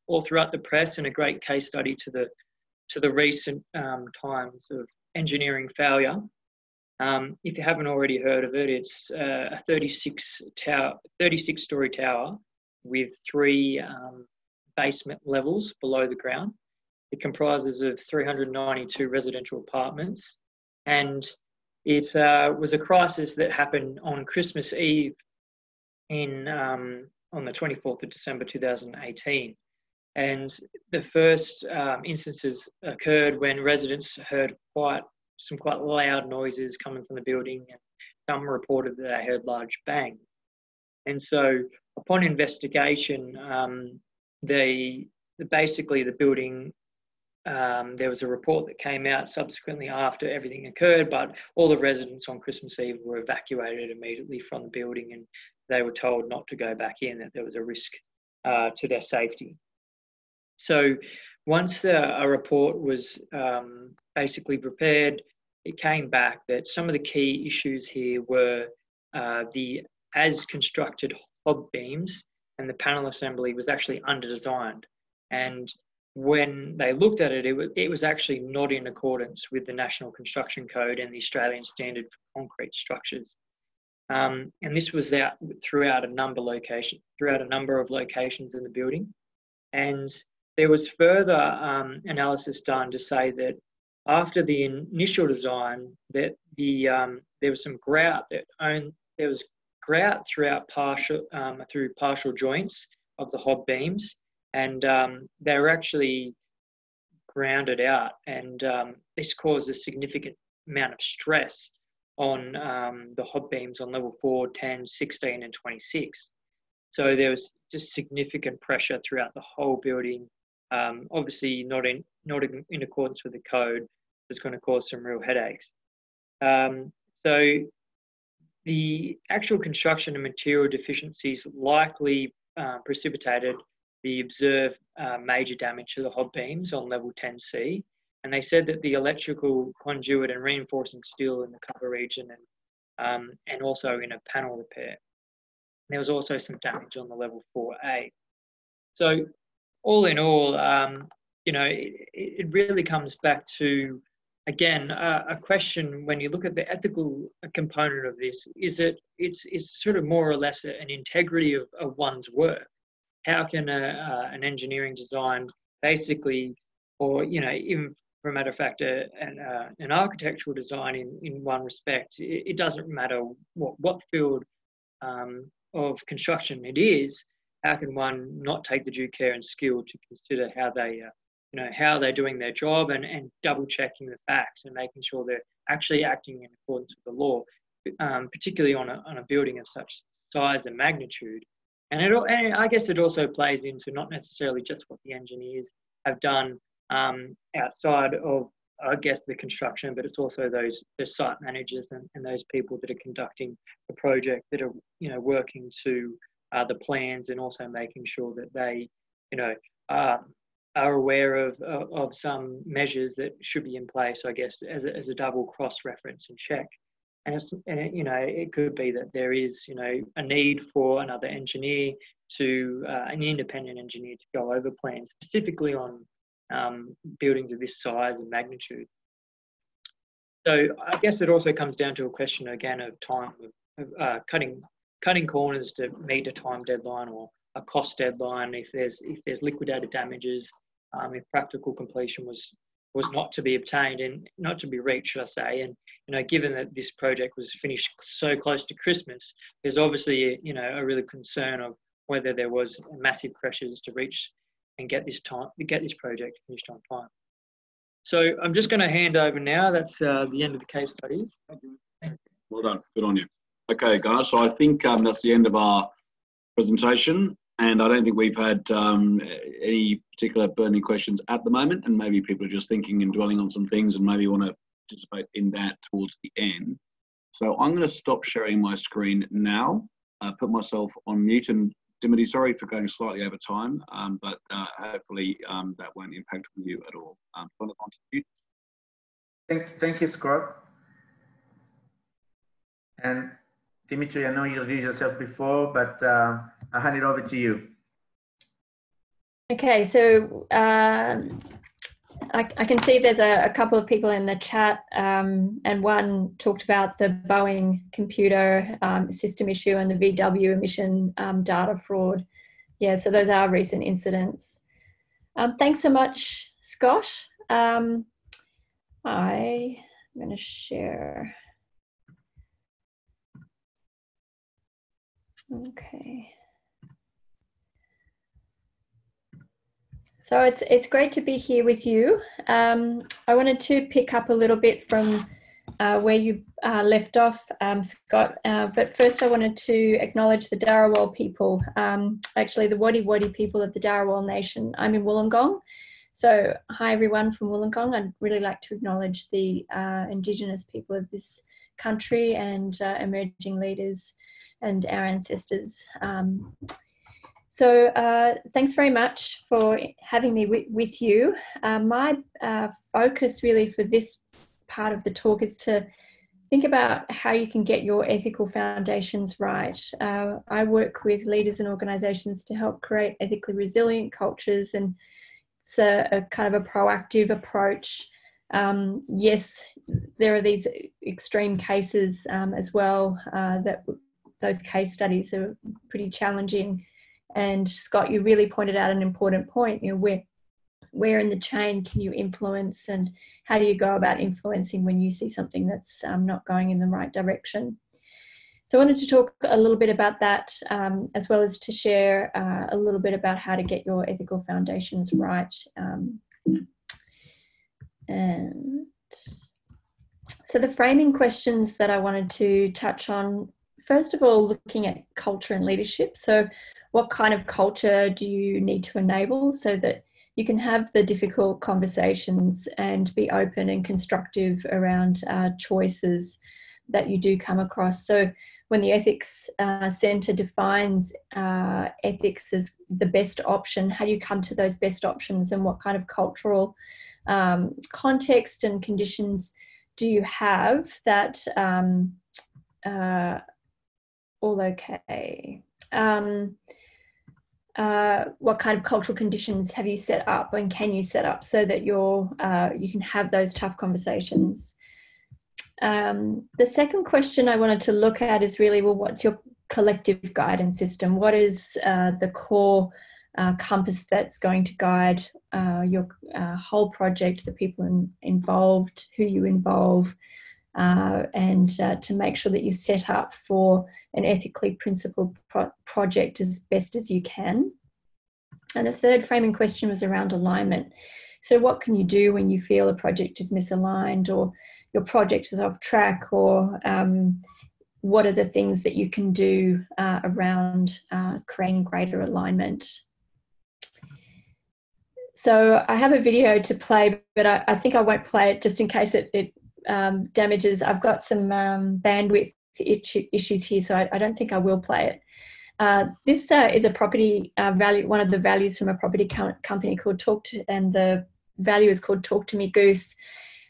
all throughout the press, and a great case study to the recent times of engineering failure. If you haven't already heard of it, it's a 36-story tower with 3 basement levels below the ground. It comprises of 392 residential apartments, and it was a crisis that happened on Christmas Eve on the 24th of December 2018. And the first instances occurred when residents heard some quite loud noises coming from the building, and some reported that they heard large bangs. And so upon investigation, basically the building, there was a report that came out subsequently after everything occurred, but all the residents on Christmas Eve were evacuated immediately from the building, and they were told not to go back in, that there was a risk to their safety. So once a report was basically prepared, it came back that some of the key issues here were the as-constructed hob beams, and the panel assembly was actually under-designed. And when they looked at it, it was actually not in accordance with the National Construction Code and the Australian Standard for Concrete Structures. And this was out throughout a number of locations in the building. And there was further analysis done to say that after the initial design, that there was some grout there was grout throughout through partial joints of the hob beams, and they were actually grounded out, and this caused a significant amount of stress on the hob beams on level 4, 10, 16 and 26. So there was just significant pressure throughout the whole building. Obviously not in accordance with the code. It's going to cause some real headaches. So the actual construction and material deficiencies likely precipitated the observed major damage to the hob beams on level 10C. And they said that the electrical conduit and reinforcing steel in the cover region and also in a panel repair. There was also some damage on the level 4A. So all in all, it really comes back to, again, a question when you look at the ethical component of this, is it's sort of more or less an integrity of one's work. How can an engineering design basically, or, even for a matter of fact, an architectural design in one respect, it doesn't matter what field of construction it is, how can one not take the due care and skill to consider how they're doing their job and double checking the facts and making sure they're actually acting in accordance with the law, particularly on a building of such size and magnitude. And I guess it also plays into not necessarily just what the engineers have done outside of, I guess, the construction, but it's also the site managers and those people that are conducting the project, that are working to the plans, and also making sure that they are aware of some measures that should be in place, I guess, as a double cross-reference and check. And it could be that there is a need for another engineer an independent engineer to go over plans specifically on buildings of this size and magnitude. So I guess it also comes down to a question again of time, of cutting corners to meet a time deadline or a cost deadline. If there's liquidated damages, if practical completion was not to be obtained and not to be reached, should I say. And given that this project was finished so close to Christmas, there's obviously a really concern of whether there was massive pressures to reach and get this project finished on time. So I'm just going to hand over now. That's the end of the case studies. Well done. Good on you. Okay, guys. So I think that's the end of our presentation. And I don't think we've had any particular burning questions at the moment. And maybe people are just thinking and dwelling on some things and maybe want to participate in that towards the end. So I'm going to stop sharing my screen now, put myself on mute. And Dimity, sorry for going slightly over time, but hopefully that won't impact on you at all. Thank you, Scott. And Dimitri, I know you reviewed yourself before, but I'll hand it over to you. Okay, so I can see there's a couple of people in the chat, and one talked about the Boeing computer system issue and the VW emission data fraud. Yeah, so those are recent incidents. Thanks so much, Scott. I'm going to share. Okay. So it's great to be here with you. I wanted to pick up a little bit from where you left off, Scott. But first I wanted to acknowledge the Darawal people, actually the Wadi Wadi people of the Darawal Nation. I'm in Wollongong. So hi everyone from Wollongong. I'd really like to acknowledge the Indigenous people of this country and emerging leaders and our ancestors. So thanks very much for having me with you. My focus really for this part of the talk is to think about how you can get your ethical foundations right. I work with leaders and organisations to help create ethically resilient cultures, and it's a kind of a proactive approach. Yes, there are these extreme cases as well, that those case studies are pretty challenging. And Scott, you really pointed out an important point, where in the chain can you influence, and how do you go about influencing when you see something that's not going in the right direction? So I wanted to talk a little bit about that, as well as to share a little bit about how to get your ethical foundations right. And so the framing questions that I wanted to touch on, first of all, looking at culture and leadership. So what kind of culture do you need to enable so that you can have the difficult conversations and be open and constructive around choices that you do come across? So when the Ethics Centre defines ethics as the best option, how do you come to those best options, and what kind of cultural context and conditions do you have that all okay? What kind of cultural conditions have you set up, and can you set up so that you can have those tough conversations? The second question I wanted to look at is really, well, what's your collective guidance system? What is the core compass that's going to guide your whole project, the people involved, who you involve, and to make sure that you're set up for an ethically principled project as best as you can. And the third framing question was around alignment. So what can you do when you feel a project is misaligned, or your project is off track, or what are the things that you can do around creating greater alignment? So I have a video to play, but I think I won't play it just in case it damages. I've got some bandwidth issues here, so I don't think I will play it. This is a property value, one of the values from a property company called Talk to, and the value is called Talk to Me Goose.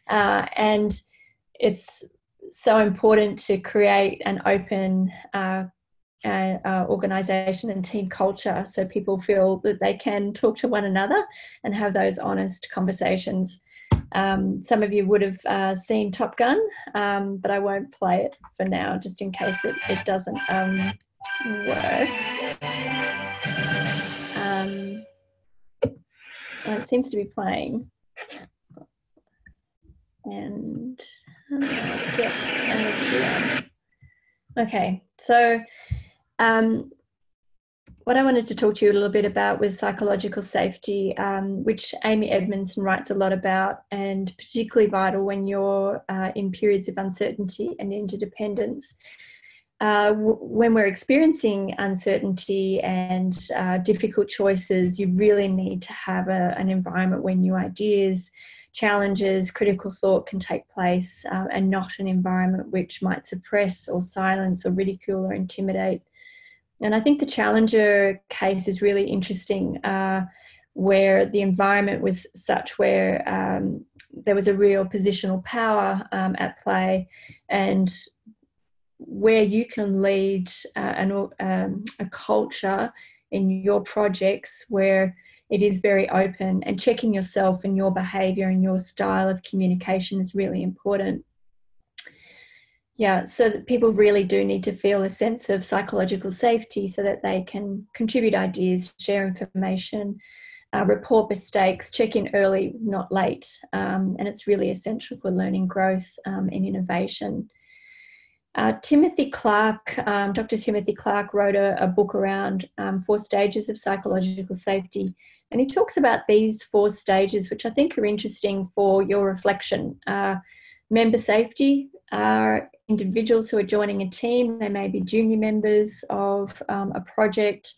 And it's so important to create an open organisation and team culture, so people feel that they can talk to one another and have those honest conversations. Some of you would have seen Top Gun, but I won't play it for now, just in case it doesn't work. It seems to be playing. And how do I get out of here? Okay, so what I wanted to talk to you a little bit about was psychological safety, which Amy Edmondson writes a lot about, and particularly vital when you're in periods of uncertainty and interdependence. When we're experiencing uncertainty and difficult choices, you really need to have an environment where new ideas, challenges, critical thought can take place, and not an environment which might suppress or silence or ridicule or intimidate. And I think the Challenger case is really interesting, where the environment was such where there was a real positional power at play, and where you can lead a culture in your projects where it is very open, and checking yourself and your behaviour and your style of communication is really important. Yeah, so that people really do need to feel a sense of psychological safety so that they can contribute ideas, share information, report mistakes, check in early, not late. And it's really essential for learning growth and innovation. Timothy Clark, Dr. Timothy Clark wrote a book around 4 stages of psychological safety. And he talks about these 4 stages, which I think are interesting for your reflection. Member safety are individuals who are joining a team. They may be junior members of a project.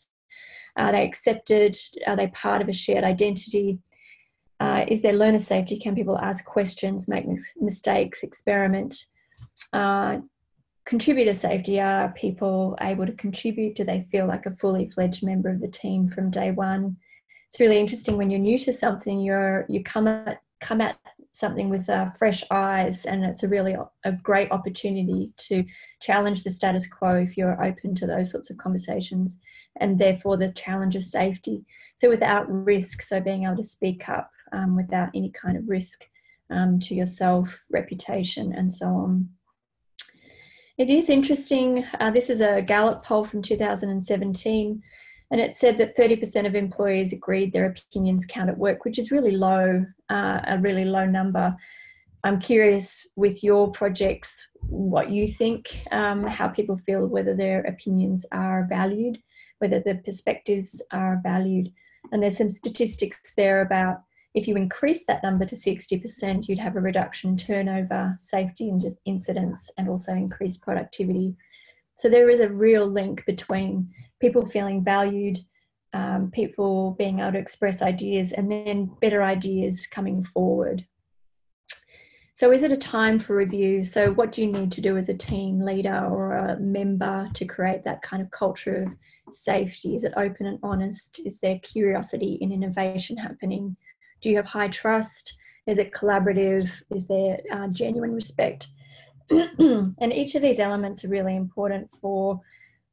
Are they accepted? Are they part of a shared identity? Is there learner safety? Can people ask questions, make mistakes, experiment? Contributor safety, are people able to contribute? Do they feel like a fully fledged member of the team from day one? It's really interesting when you're new to something, you come at something with fresh eyes, and it's a great opportunity to challenge the status quo if you're open to those sorts of conversations, and therefore the challenge of safety. So without risk, so being able to speak up without any kind of risk to yourself, reputation, and so on. It is interesting, this is a Gallup poll from 2017, and it said that 30% of employees agreed their opinions count at work, which is really low, a really low number. I'm curious with your projects what you think, how people feel, whether their opinions are valued, whether the perspectives are valued. And there's some statistics there about if you increase that number to 60%, you'd have a reduction in turnover, safety and just incidents, and also increased productivity. So there is a real link between people feeling valued, people being able to express ideas, and then better ideas coming forward. So is it a time for review? So what do you need to do as a team leader or a member to create that kind of culture of safety? Is it open and honest? Is there curiosity in innovation happening? Do you have high trust? Is it collaborative? Is there genuine respect? And each of these elements are really important for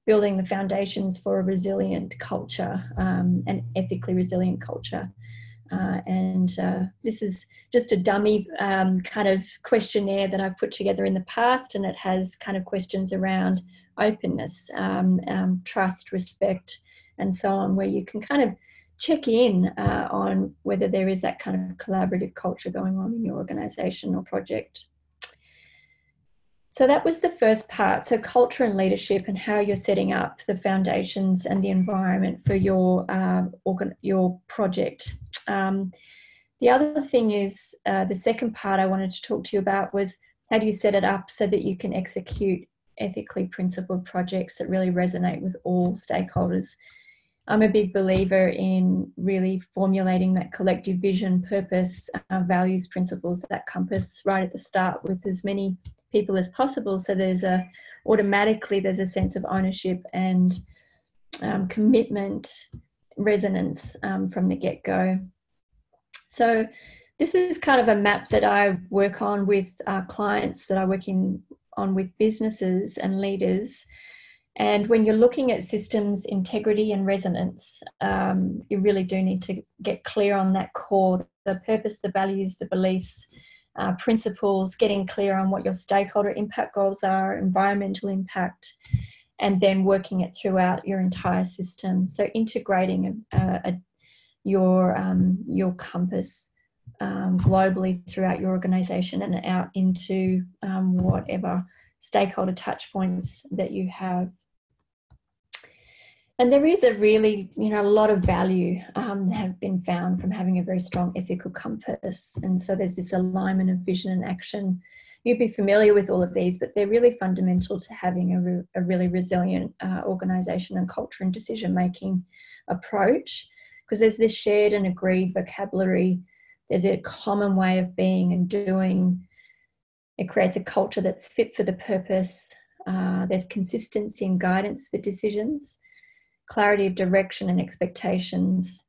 building the foundations for a resilient culture, an ethically resilient culture. This is just a dummy kind of questionnaire that I've put together in the past, and it has kind of questions around openness, trust, respect, and so on, where you can kind of check in on whether there is that kind of collaborative culture going on in your organisation or project. So that was the first part. So culture and leadership, and how you're setting up the foundations and the environment for your project. The other thing is, the second part I wanted to talk to you about was how do you set it up so that you can execute ethically principled projects that really resonate with all stakeholders. I'm a big believer in really formulating that collective vision, purpose, values, principles, that compass right at the start with as many people as possible. So automatically there's a sense of ownership and commitment, resonance from the get-go. So this is kind of a map that I work on with clients that I work on with businesses and leaders. And when you're looking at systems integrity and resonance, you really do need to get clear on that core, the purpose, the values, the beliefs, principles, getting clear on what your stakeholder impact goals are, environmental impact, and then working it throughout your entire system. So integrating your compass globally throughout your organisation and out into whatever stakeholder touch points that you have. And there is a really, a lot of value have been found from having a very strong ethical compass. And so there's this alignment of vision and action. You'd be familiar with all of these, but they're really fundamental to having a really resilient organisation and culture and decision-making approach, because there's this shared and agreed vocabulary. There's a common way of being and doing. It creates a culture that's fit for the purpose. There's consistency and guidance for decisions, clarity of direction and expectations.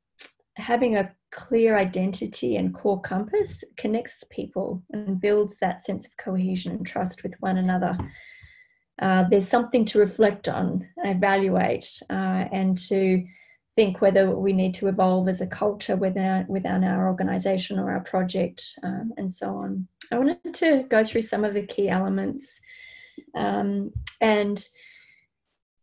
Having a clear identity and core compass connects people and builds that sense of cohesion and trust with one another. There's something to reflect on, evaluate, and to think whether we need to evolve as a culture within our organisation or our project, and so on. I wanted to go through some of the key elements, and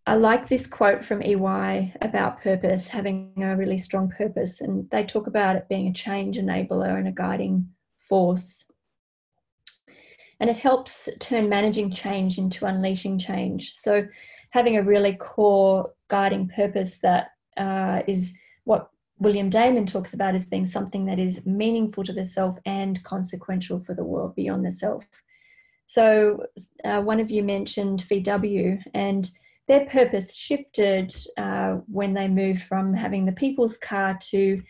I like this quote from EY about purpose, having a really strong purpose, and they talk about it being a change enabler and a guiding force. And it helps turn managing change into unleashing change. So having a really core guiding purpose that is what William Damon talks about as being something that is meaningful to the self and consequential for the world beyond the self. So one of you mentioned VW, and their purpose shifted when they moved from having the people's car to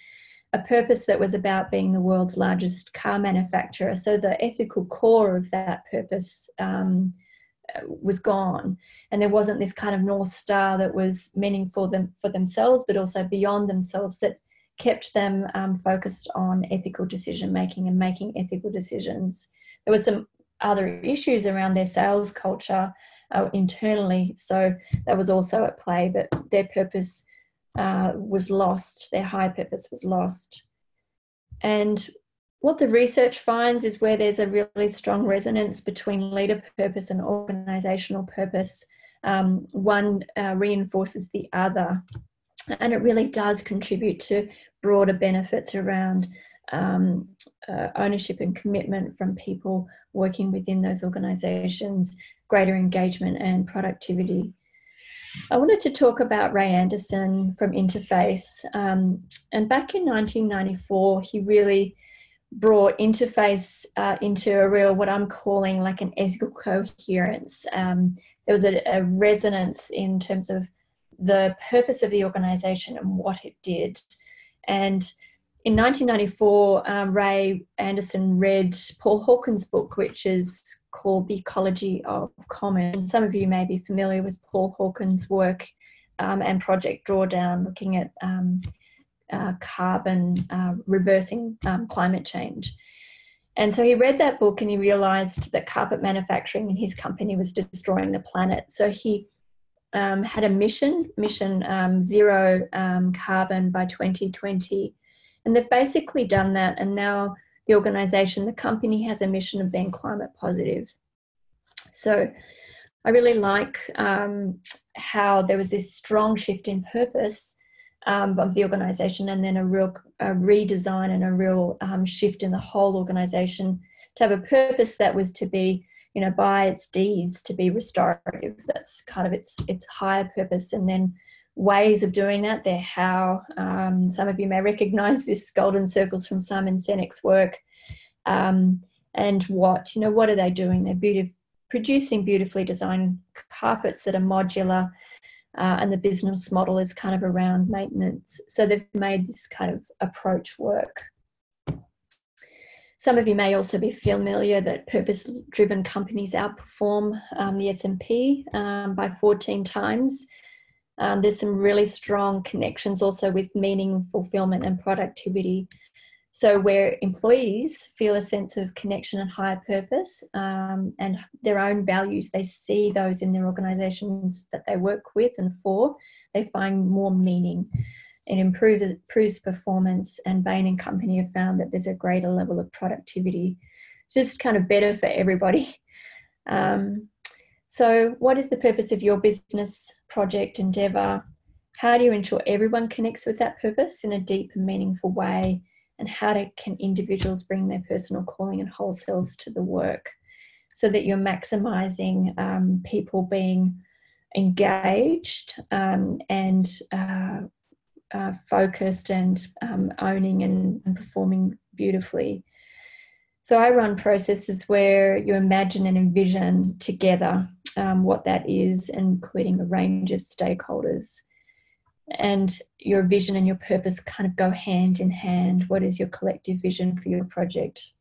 a purpose that was about being the world's largest car manufacturer. So the ethical core of that purpose was gone, and there wasn't this kind of North Star that was meaningful for themselves, but also beyond themselves, that kept them focused on ethical decision making and making ethical decisions. There were some other issues around their sales culture internally, so that was also at play, but their purpose was lost, their high purpose was lost. And what the research finds is where there's a really strong resonance between leader purpose and organisational purpose, one reinforces the other, and it really does contribute to broader benefits around ownership and commitment from people working within those organisations, greater engagement and productivity. I wanted to talk about Ray Anderson from Interface, and back in 1994 he really brought Interface into a real, what I'm calling like an ethical coherence. There was a resonance in terms of the purpose of the organisation and what it did. And in 1994, Ray Anderson read Paul Hawken's book, which is called The Ecology of Commons. And some of you may be familiar with Paul Hawken's work and Project Drawdown, looking at carbon, reversing climate change. And so he read that book and he realised that carpet manufacturing in his company was destroying the planet. So he had a mission zero carbon by 2020. And they've basically done that. And now the organisation, the company, has a mission of being climate positive. So I really like how there was this strong shift in purpose of the organisation, and then a redesign and a real shift in the whole organisation to have a purpose that was to be, by its deeds, to be restorative. That's kind of its higher purpose. And then ways of doing that, they're how. Some of you may recognise this golden circles from Simon Sinek's work. And what are they doing? They're producing beautifully designed carpets that are modular, and the business model is kind of around maintenance. So they've made this kind of approach work. Some of you may also be familiar that purpose-driven companies outperform the S&P by 14 times. There's some really strong connections also with meaning, fulfillment and productivity. So where employees feel a sense of connection and higher purpose and their own values, they see those in their organisations that they work with and for, they find more meaning. It improves performance, and Bain and Company have found that there's a greater level of productivity. It's just kind of better for everybody. So what is the purpose of your business project endeavour? How do you ensure everyone connects with that purpose in a deep and meaningful way? And how can individuals bring their personal calling and whole selves to the work so that you're maximising people being engaged and focused and owning and performing beautifully. So I run processes where you imagine and envision together what that is, including a range of stakeholders. And your vision and your purpose kind of go hand in hand. What is your collective vision for your project?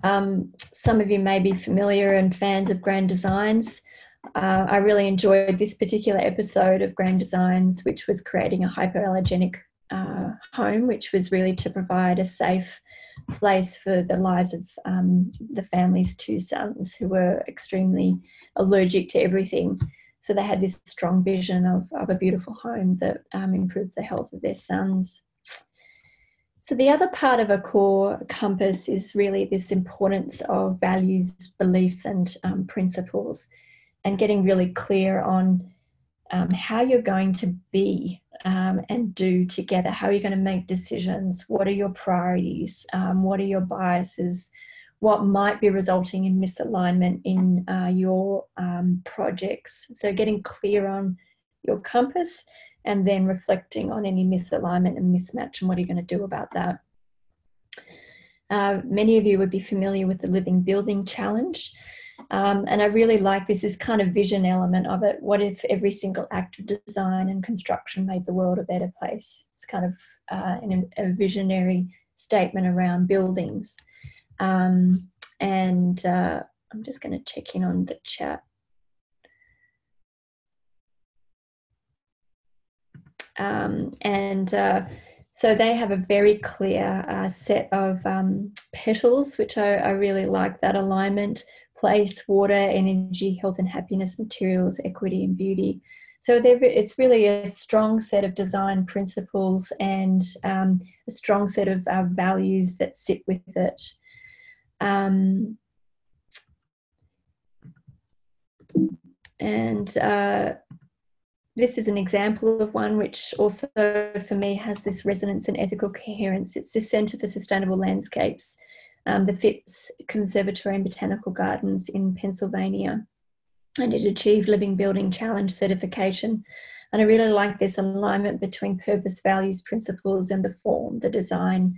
Some of you may be familiar and fans of Grand Designs. I really enjoyed this particular episode of Grand Designs, which was creating a hypoallergenic home, which was really to provide a safe place for the lives of the family's two sons who were extremely allergic to everything. So they had this strong vision of a beautiful home that improved the health of their sons. So the other part of a core compass is really this importance of values, beliefs, and principles, and getting really clear on how you're going to be and do together, how you're going to make decisions, what are your priorities, what are your biases, what might be resulting in misalignment in your projects. So getting clear on your compass and then reflecting on any misalignment and mismatch and what are you going to do about that. Many of you would be familiar with the Living Building Challenge. And I really like this kind of vision element of it. What if every single act of design and construction made the world a better place? It's kind of a visionary statement around buildings. And I'm just going to check in on the chat. So they have a very clear set of petals, which I really like that alignment: place, water, energy, health and happiness, materials, equity and beauty. So it's really a strong set of design principles and a strong set of values that sit with it. This is an example of one which also for me has this resonance and ethical coherence. It's the Centre for Sustainable Landscapes, the Phipps Conservatory and Botanical Gardens in Pennsylvania, and it achieved Living Building Challenge certification. And I really like this alignment between purpose, values, principles, and the form, the design.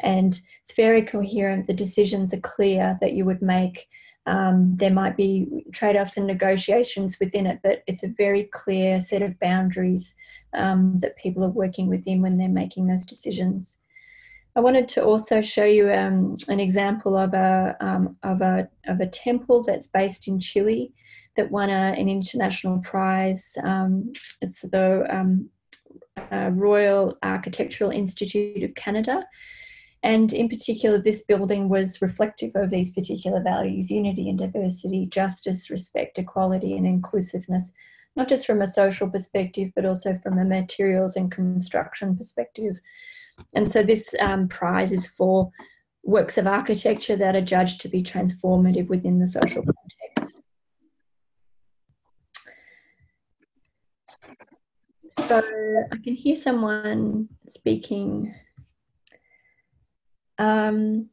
And it's very coherent. The decisions are clear that you would make. There might be trade-offs and negotiations within it, but it's a very clear set of boundaries that people are working within when they're making those decisions. I wanted to also show you an example of a temple that's based in Chile that won an international prize. It's the Royal Architectural Institute of Canada. And in particular, this building was reflective of these particular values: unity and diversity, justice, respect, equality, and inclusiveness, not just from a social perspective, but also from a materials and construction perspective. And so this prize is for works of architecture that are judged to be transformative within the social context. So I can hear someone speaking. You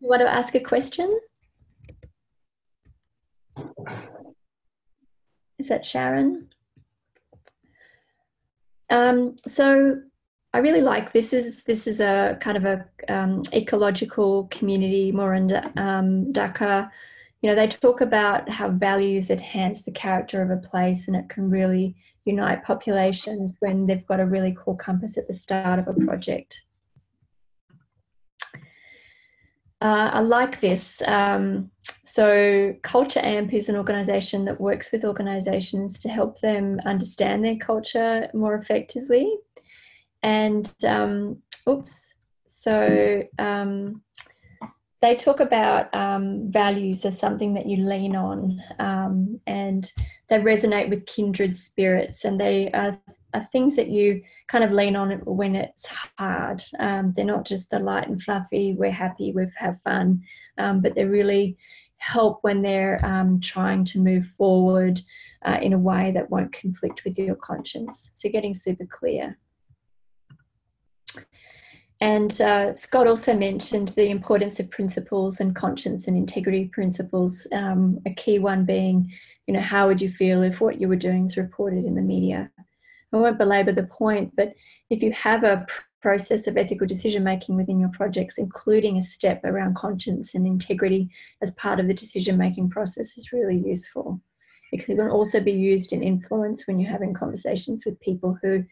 want to ask a question? Is that Sharon? So I really like this. This is a kind of a ecological community, Dhaka. You know, they talk about how values enhance the character of a place, and it can really unite populations when they've got a really core compass at the start of a project. I like this. So Culture AMP is an organisation that works with organisations to help them understand their culture more effectively. And, oops, So they talk about values as something that you lean on, and they resonate with kindred spirits, and they are things that you kind of lean on when it's hard. They're not just the light and fluffy, we're happy, we have fun, but they really help when they're trying to move forward in a way that won't conflict with your conscience. So getting super clear. And Scott also mentioned the importance of principles and conscience and integrity principles, a key one being, how would you feel if what you were doing is reported in the media? I won't belabor the point, but if you have a process of ethical decision-making within your projects, including a step around conscience and integrity as part of the decision-making process, is really useful. It can also be used in influence when you're having conversations with people who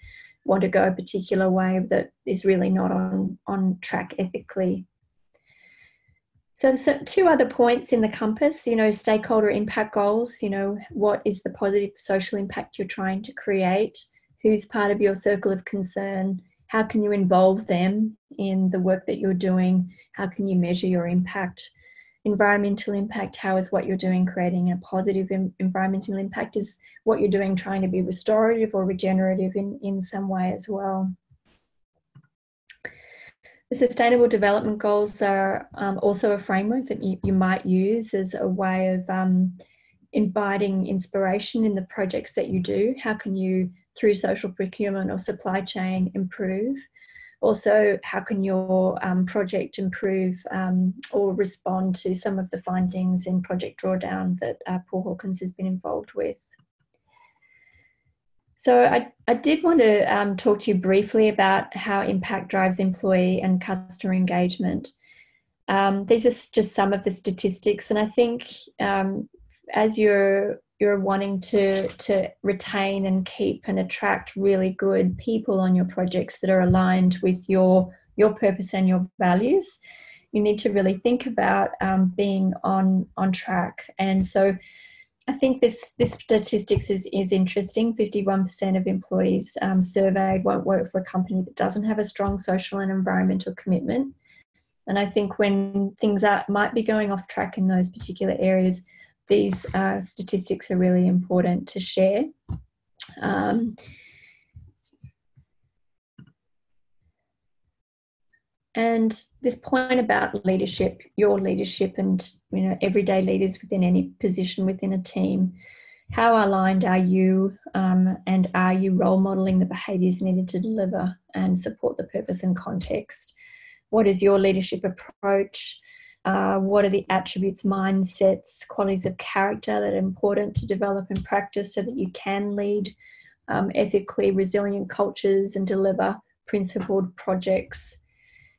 want to go a particular way that is really not on track ethically. So two other points in the compass, stakeholder impact goals, what is the positive social impact you're trying to create? Who's part of your circle of concern? How can you involve them in the work that you're doing? How can you measure your impact? Environmental impact, how is what you're doing creating a positive environmental impact? Is what you're doing trying to be restorative or regenerative in some way as well? The Sustainable Development Goals are also a framework that you might use as a way of inviting inspiration in the projects that you do. How can you, through social procurement or supply chain, improve? Also, how can your project improve or respond to some of the findings in Project Drawdown that Paul Hawkins has been involved with? So I did want to talk to you briefly about how impact drives employee and customer engagement. These are just some of the statistics, and I think as you're wanting to retain and keep and attract really good people on your projects that are aligned with your purpose and your values, you need to really think about being on track. And so I think this statistics is interesting. 51% of employees surveyed won't work for a company that doesn't have a strong social and environmental commitment. And I think when things might be going off track in those particular areas, these statistics are really important to share. And this point about leadership, your leadership and everyday leaders within any position within a team, how aligned are you and are you role modelling the behaviours needed to deliver and support the purpose and context? What is your leadership approach? What are the attributes, mindsets, qualities of character that are important to develop and practice so that you can lead ethically resilient cultures and deliver principled projects?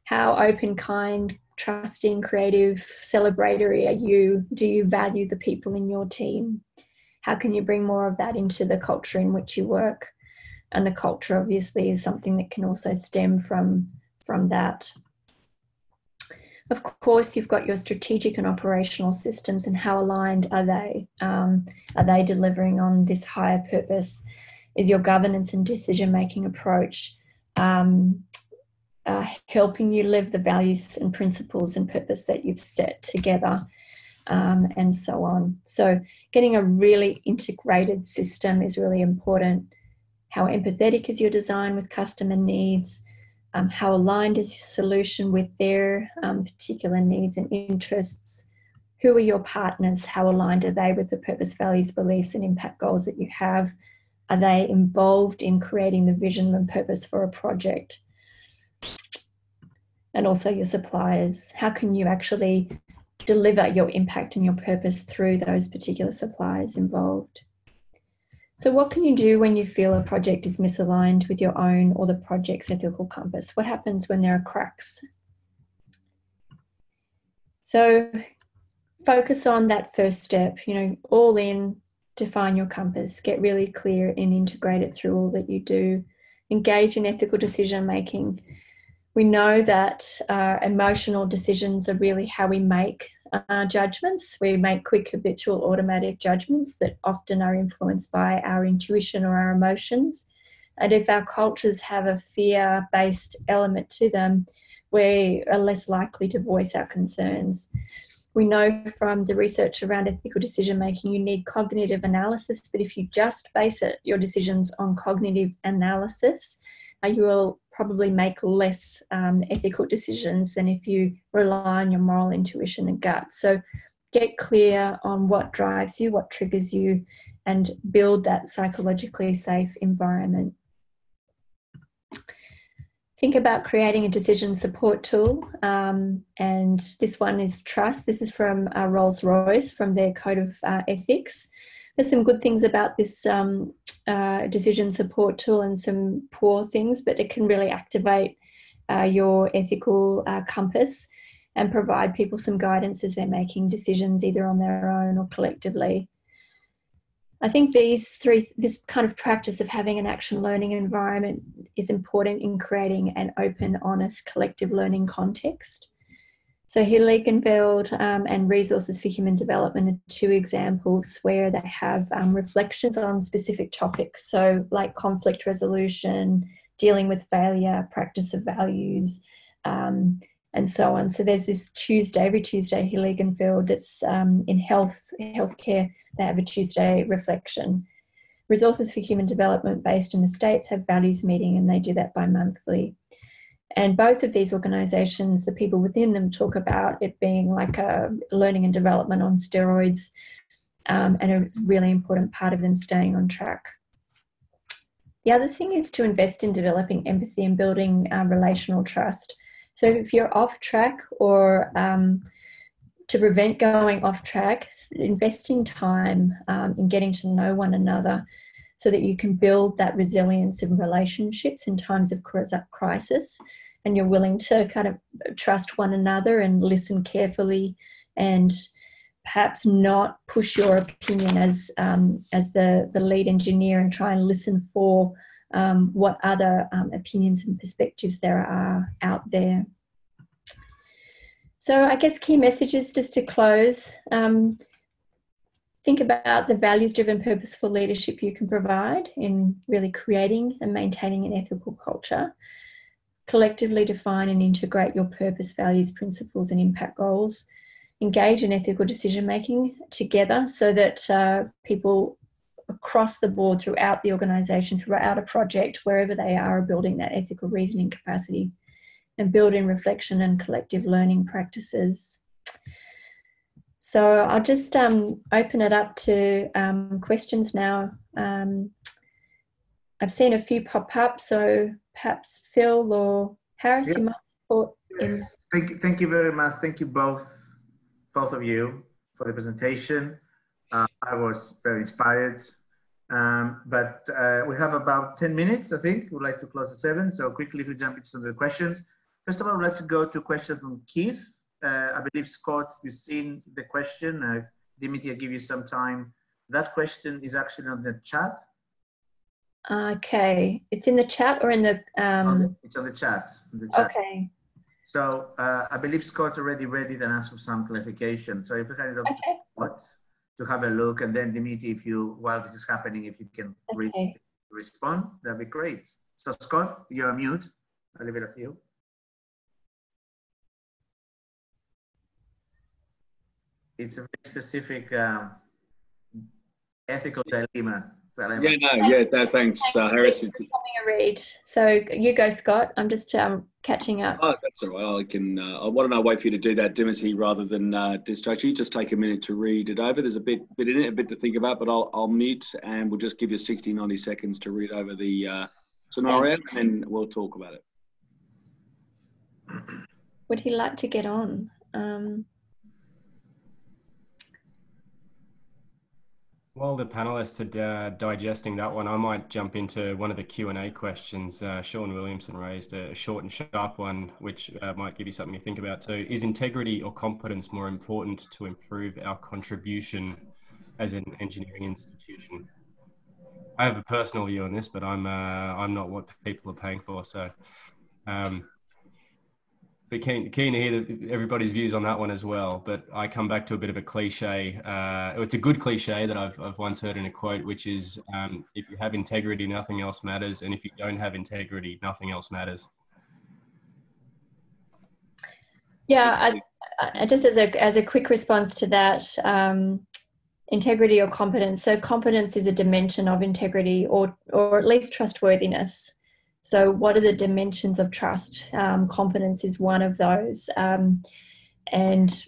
How open, kind, trusting, creative, celebratory are you? Do you value the people in your team? How can you bring more of that into the culture in which you work? And the culture obviously is something that can also stem from that. Of course, you've got your strategic and operational systems, and how aligned are they? Are they delivering on this higher purpose? Is your governance and decision-making approach helping you live the values and principles and purpose that you've set together, and so on? So getting a really integrated system is really important. How empathetic is your design with customer needs? How aligned is your solution with their particular needs and interests? Who are your partners? How aligned are they with the purpose, values, beliefs, and impact goals that you have? Are they involved in creating the vision and purpose for a project? And also your suppliers. How can you actually deliver your impact and your purpose through those particular suppliers involved? So what can you do when you feel a project is misaligned with your own or the project's ethical compass? What happens when there are cracks? So focus on that first step, all in, define your compass, get really clear and integrate it through all that you do. Engage in ethical decision making. We know that emotional decisions are really how we make judgments. We make quick, habitual, automatic judgments that often are influenced by our intuition or our emotions. And if our cultures have a fear-based element to them, we are less likely to voice our concerns. We know from the research around ethical decision making, you need cognitive analysis, but if you just base your decisions on cognitive analysis, you will probably make less ethical decisions than if you rely on your moral intuition and gut. So get clear on what drives you, what triggers you, and build that psychologically safe environment. Think about creating a decision support tool, and this one is trust. This is from Rolls-Royce, from their code of ethics. There's some good things about this decision support tool and some poor things, but it can really activate your ethical compass and provide people some guidance as they're making decisions either on their own or collectively. I think this kind of practice of having an action learning environment is important in creating an open, honest, collective learning context. So Heiligenfeld and Resources for Human Development are two examples where they have reflections on specific topics. So like conflict resolution, dealing with failure, practice of values, and so on. So there's this Tuesday, every Tuesday, Heiligenfeld, that's in healthcare, they have a Tuesday reflection. Resources for Human Development, based in the States, have values meeting, and they do that bi-monthly. And both of these organisations, the people within them talk about it being like a learning and development on steroids, and a really important part of them staying on track. The other thing is to invest in developing empathy and building relational trust. So if you're off track, or to prevent going off track, invest in time in getting to know one another so that you can build that resilience in relationships in times of crisis, and you're willing to kind of trust one another and listen carefully, and perhaps not push your opinion as the lead engineer, and try and listen for what other opinions and perspectives there are out there. So I guess key messages just to close. Think about the values-driven, purposeful leadership you can provide in really creating and maintaining an ethical culture. Collectively define and integrate your purpose, values, principles, and impact goals. Engage in ethical decision-making together so that people across the board, throughout the organisation, throughout a project, wherever they are building that ethical reasoning capacity, and build in reflection and collective learning practices. So I'll just open it up to questions now. I've seen a few pop up, so perhaps Phil or Harris, you might support. Yes. Thank you very much. Thank you both of you for the presentation. I was very inspired. But we have about 10 minutes, I think. We'd like to close at 7. So quickly, if we jump into some of the questions. First of all, I would like to go to questions from Keith. I believe, Scott, you've seen the question. Dimitri, I'll give you some time. That question is actually on the chat. Okay. It's in the chat or in the... It's on the chat. Okay. So I believe Scott already read it and asked for some clarification. So if you kind of to have a look, and then Dimitri, if you, while this is happening, if you can respond, that'd be great. So Scott, you're on mute. I'll leave it up to you. It's a very specific ethical dilemma. Thanks, Harris. It's having a read. So you go, Scott. I'm just catching up. Oh, that's all right. I can. Why don't I wait for you to do that, Dimitri, rather than distract you? Just take a minute to read it over. There's a bit in it, a bit to think about, but I'll mute, and we'll just give you 60, 90 seconds to read over the scenario, and then we'll talk about it. Would he like to get on? While the panelists are digesting that one, I might jump into one of the Q&A questions. Sean Williamson raised a short and sharp one, which might give you something to think about too. Is integrity or competence more important to improve our contribution as an engineering institution? I have a personal view on this, but I'm not what people are paying for, so... But keen to hear everybody's views on that one as well. But I come back to a bit of a cliche. It's a good cliche that I've once heard in a quote, which is, if you have integrity, nothing else matters. And if you don't have integrity, nothing else matters. Yeah, I just as a quick response to that, integrity or competence. So competence is a dimension of integrity or at least trustworthiness. So what are the dimensions of trust? Competence is one of those. And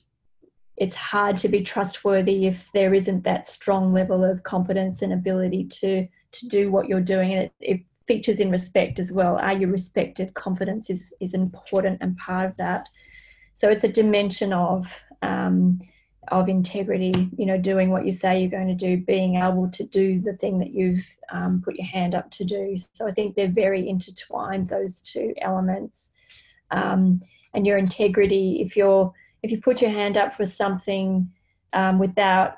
it's hard to be trustworthy if there isn't that strong level of competence and ability to do what you're doing. And it features in respect as well. Are you respected? Competence is important and part of that. So it's a dimension of integrity, doing what you say you're going to do, being able to do the thing that you've put your hand up to do. So I think they're very intertwined, those two elements. And your integrity, if you put your hand up for something without,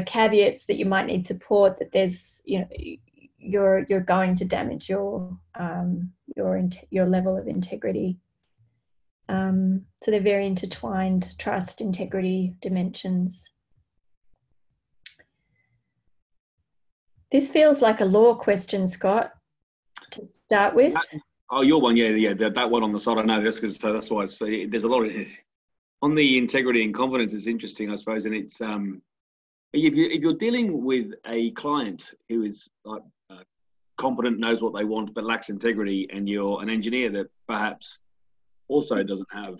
caveats that you might need support, that there's, you're going to damage your level of integrity. So they're very intertwined, trust, integrity dimensions. This feels like a law question, Scott, to start with. Your one, yeah, that one on the side. I know this because that's why there's a lot of it. On the integrity and confidence. It's interesting, I suppose, and it's if you're dealing with a client who is like competent, knows what they want, but lacks integrity, and you're an engineer that perhaps also doesn't have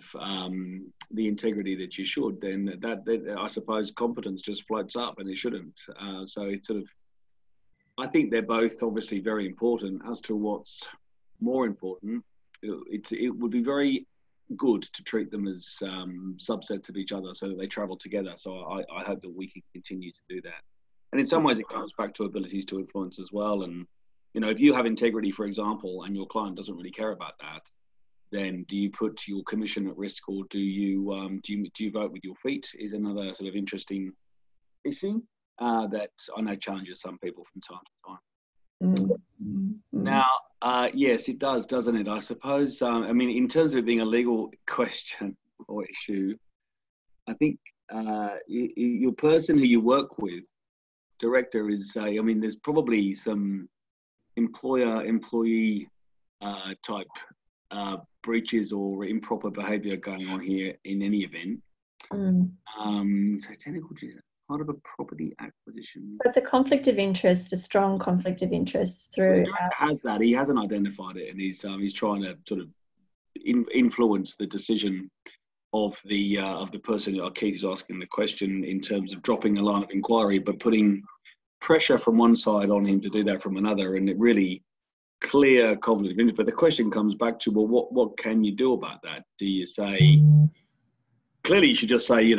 the integrity that you should, then that I suppose competence just floats up, and it shouldn't. So it's sort of, I think they're both obviously very important. As to what's more important, it would be very good to treat them as subsets of each other so that they travel together. So I hope that we can continue to do that. And in some ways it comes back to abilities to influence as well. And, if you have integrity, for example, and your client doesn't really care about that, then do you put your commission at risk, or do you vote with your feet? Is another sort of interesting issue that I know challenges some people from time to time. Mm-hmm. Now, yes, it does, doesn't it? I suppose. In terms of it being a legal question or issue, I think your person who you work with, director, is. There's probably some employer-employee type breaches or improper behaviour going on here in any event. So technical part of a property acquisition. So it's a conflict of interest, a strong conflict of interest through. Has that? He hasn't identified it, and he's trying to sort of influence the decision of the person. Keith is asking the question in terms of dropping a line of inquiry, but putting pressure from one side on him to do that from another, and it really clear conflict of interest. But the question comes back to, well, what can you do about that? Do you say, clearly you should just say,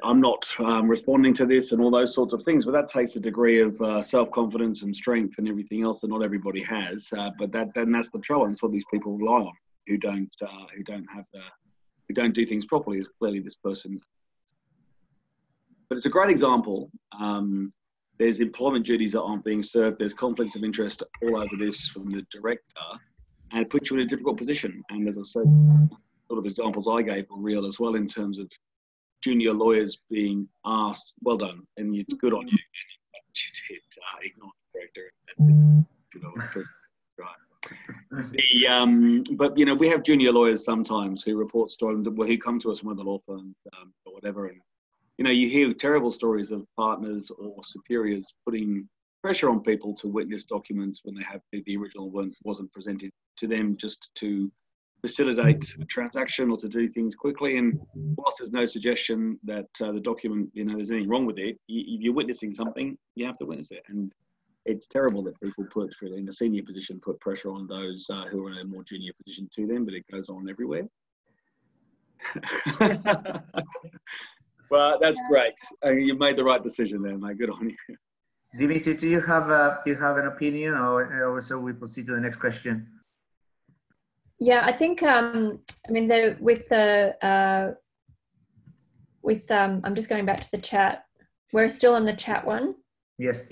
I'm not responding to this and all those sorts of things, but that takes a degree of self-confidence and strength and everything else that not everybody has. But that's the trouble. That's what these people rely on, who don't do things properly, is clearly this person. But it's a great example. There's employment duties that aren't being served. There's conflicts of interest all over this from the director, and it puts you in a difficult position. And as I said, sort of examples I gave were real as well, in terms of junior lawyers being asked, well done, and it's good on you. You did ignore the director. But we have junior lawyers sometimes who report stories, who come to us from other law firms or whatever, and you hear terrible stories of partners or superiors putting pressure on people to witness documents when they have the original wasn't presented to them, just to facilitate a transaction or to do things quickly. And whilst there's no suggestion that the document, there's anything wrong with it, if you're witnessing something, you have to witness it. And it's terrible that people in a senior position, put pressure on those who are in a more junior position to them, but it goes on everywhere. Well, that's great. You made the right decision there, mate. Good on you. Dimitri, do you have an opinion, or so we proceed to the next question? Yeah, I think I'm just going back to the chat. We're still on the chat one. Yes.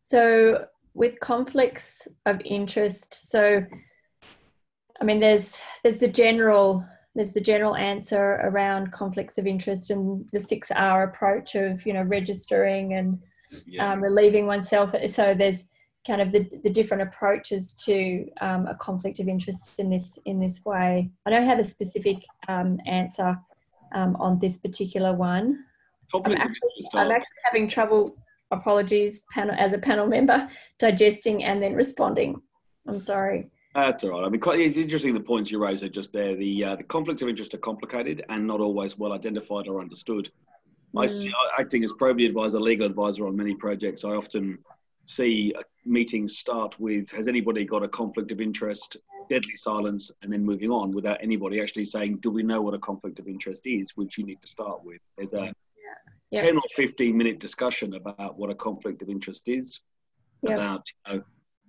So with conflicts of interest, there's the general answer around conflicts of interest and the 6R approach of registering and relieving oneself. So there's kind of the different approaches to a conflict of interest in this way. I don't have a specific answer on this particular one. I'm actually having trouble, apologies, as a panel member, digesting and then responding. I'm sorry. That's all right. I mean, quite interesting the points you raised are just there. The conflicts of interest are complicated and not always well identified or understood. Acting as probity advisor, legal advisor on many projects, I often see meetings start with, has anybody got a conflict of interest, deadly silence, and then moving on without anybody actually saying, do we know what a conflict of interest is, which you need to start with. There's a 10 or 15 minute discussion about what a conflict of interest is, about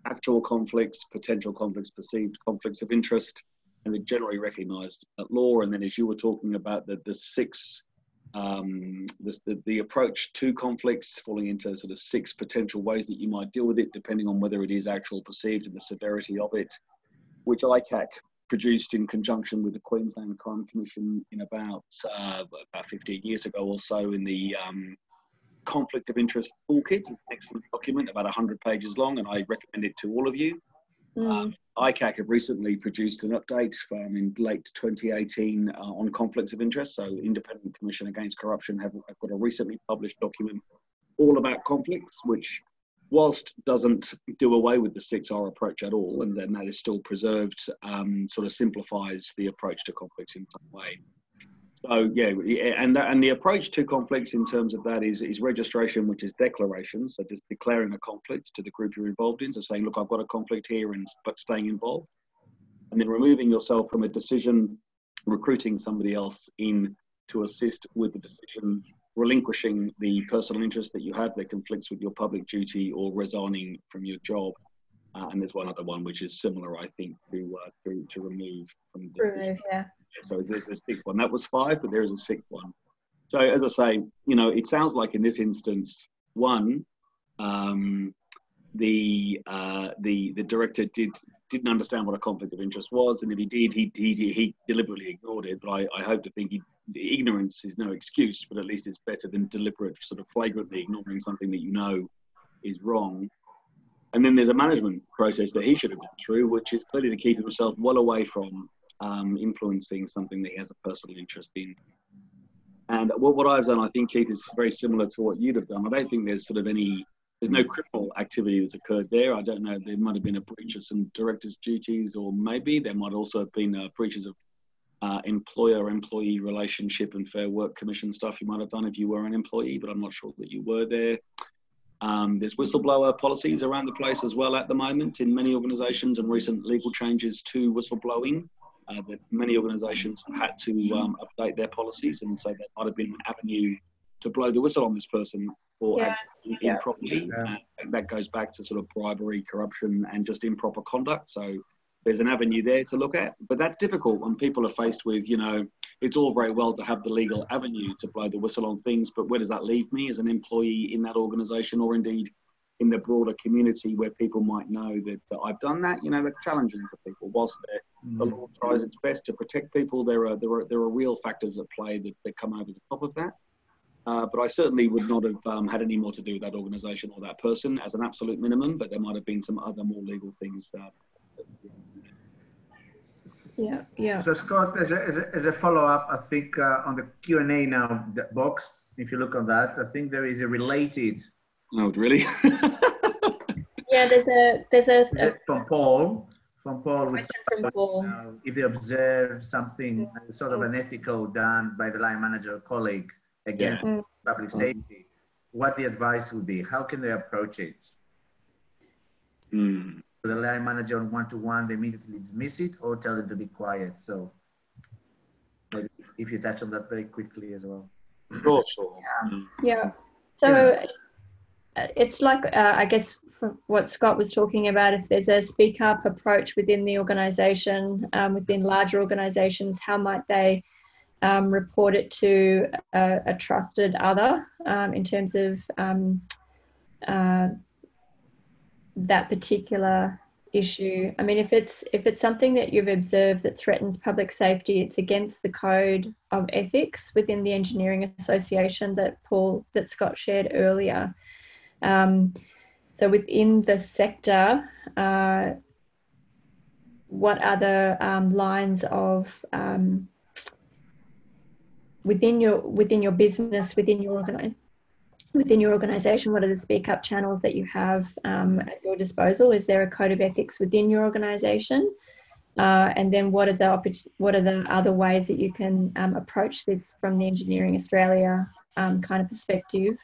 actual conflicts, potential conflicts, perceived conflicts of interest, and they're generally recognised at law. And then as you were talking about the six, the approach to conflicts falling into sort of 6 potential ways that you might deal with it, depending on whether it is actual perceived and the severity of it, which ICAC produced in conjunction with the Queensland Crime Commission in about 15 years ago or so in the Conflict of Interest Toolkit. It's an excellent document, about 100 pages long, and I recommend it to all of you. ICAC have recently produced an update in late 2018 on conflicts of interest. So Independent Commission Against Corruption have got a recently published document all about conflicts, which whilst doesn't do away with the 6R approach at all, and then that is still preserved, sort of simplifies the approach to conflicts in some way. So and the approach to conflicts in terms of that is registration, which is declaration. So just declaring a conflict to the group you're involved in. So saying, look, I've got a conflict here, but staying involved. And then removing yourself from a decision, recruiting somebody else in to assist with the decision, relinquishing the personal interest that you have that conflicts with your public duty, or resigning from your job. And there's one other one which is similar, I think, to remove from the remove, So there's a 6th one. That was 5, but there is a 6th one. So as I say, it sounds like in this instance, one, the director didn't understand what a conflict of interest was, and if he did, he deliberately ignored it. But I hope to think ignorance is no excuse, but at least it's better than deliberate, sort of flagrantly ignoring something that you know is wrong. And then there's a management process that he should have gone through, which is clearly to keep himself well away from influencing something that he has a personal interest in. And what I've done, I think, Keith, is very similar to what you'd have done. I don't think there's no criminal activity that's occurred there. I don't know, there might have been a breach of some director's duties, or maybe there might also have been breaches of employer-employee relationship and Fair Work Commission stuff you might have done if you were an employee, but I'm not sure that you were there. There's whistleblower policies around the place as well at the moment in many organisations, and recent legal changes to whistleblowing that many organisations have had to update their policies, and so that might have been an avenue to blow the whistle on this person for acting improperly. That goes back to sort of bribery, corruption, and just improper conduct. So there's an avenue there to look at, but that's difficult when people are faced with, it's all very well to have the legal avenue to blow the whistle on things, but where does that leave me as an employee in that organisation, or indeed in the broader community where people might know that I've done that? That's challenging for people. Whilst the law tries its best to protect people, there are real factors at play that come over the top of that. But I certainly would not have had any more to do with that organisation or that person as an absolute minimum, but there might have been some other more legal things. So Scott, as a follow-up, I think on the Q&A now, the box, if you look on that, I think there is a related. Oh, really? Yeah, there's a from Paul. Question from Paul. If they observe something sort of unethical done by the line manager or colleague against public safety, what the advice would be? How can they approach it? The line manager on one-to-one, they immediately dismiss it or tell them to be quiet. So maybe if you touch on that very quickly as well. Sure. Yeah. So it's like, I guess, what Scott was talking about, if there's a speak up approach within the organisation, within larger organisations, how might they report it to a trusted other in terms of that particular issue? I mean, if it's something that you've observed that threatens public safety, it's against the code of ethics within the Engineering Association that Scott shared earlier. So within the sector, what other lines of within your business, within your organization, what are the speak up channels that you have at your disposal? Is there a code of ethics within your organization? And then what are the other ways that you can approach this from the Engineering Australia kind of perspective?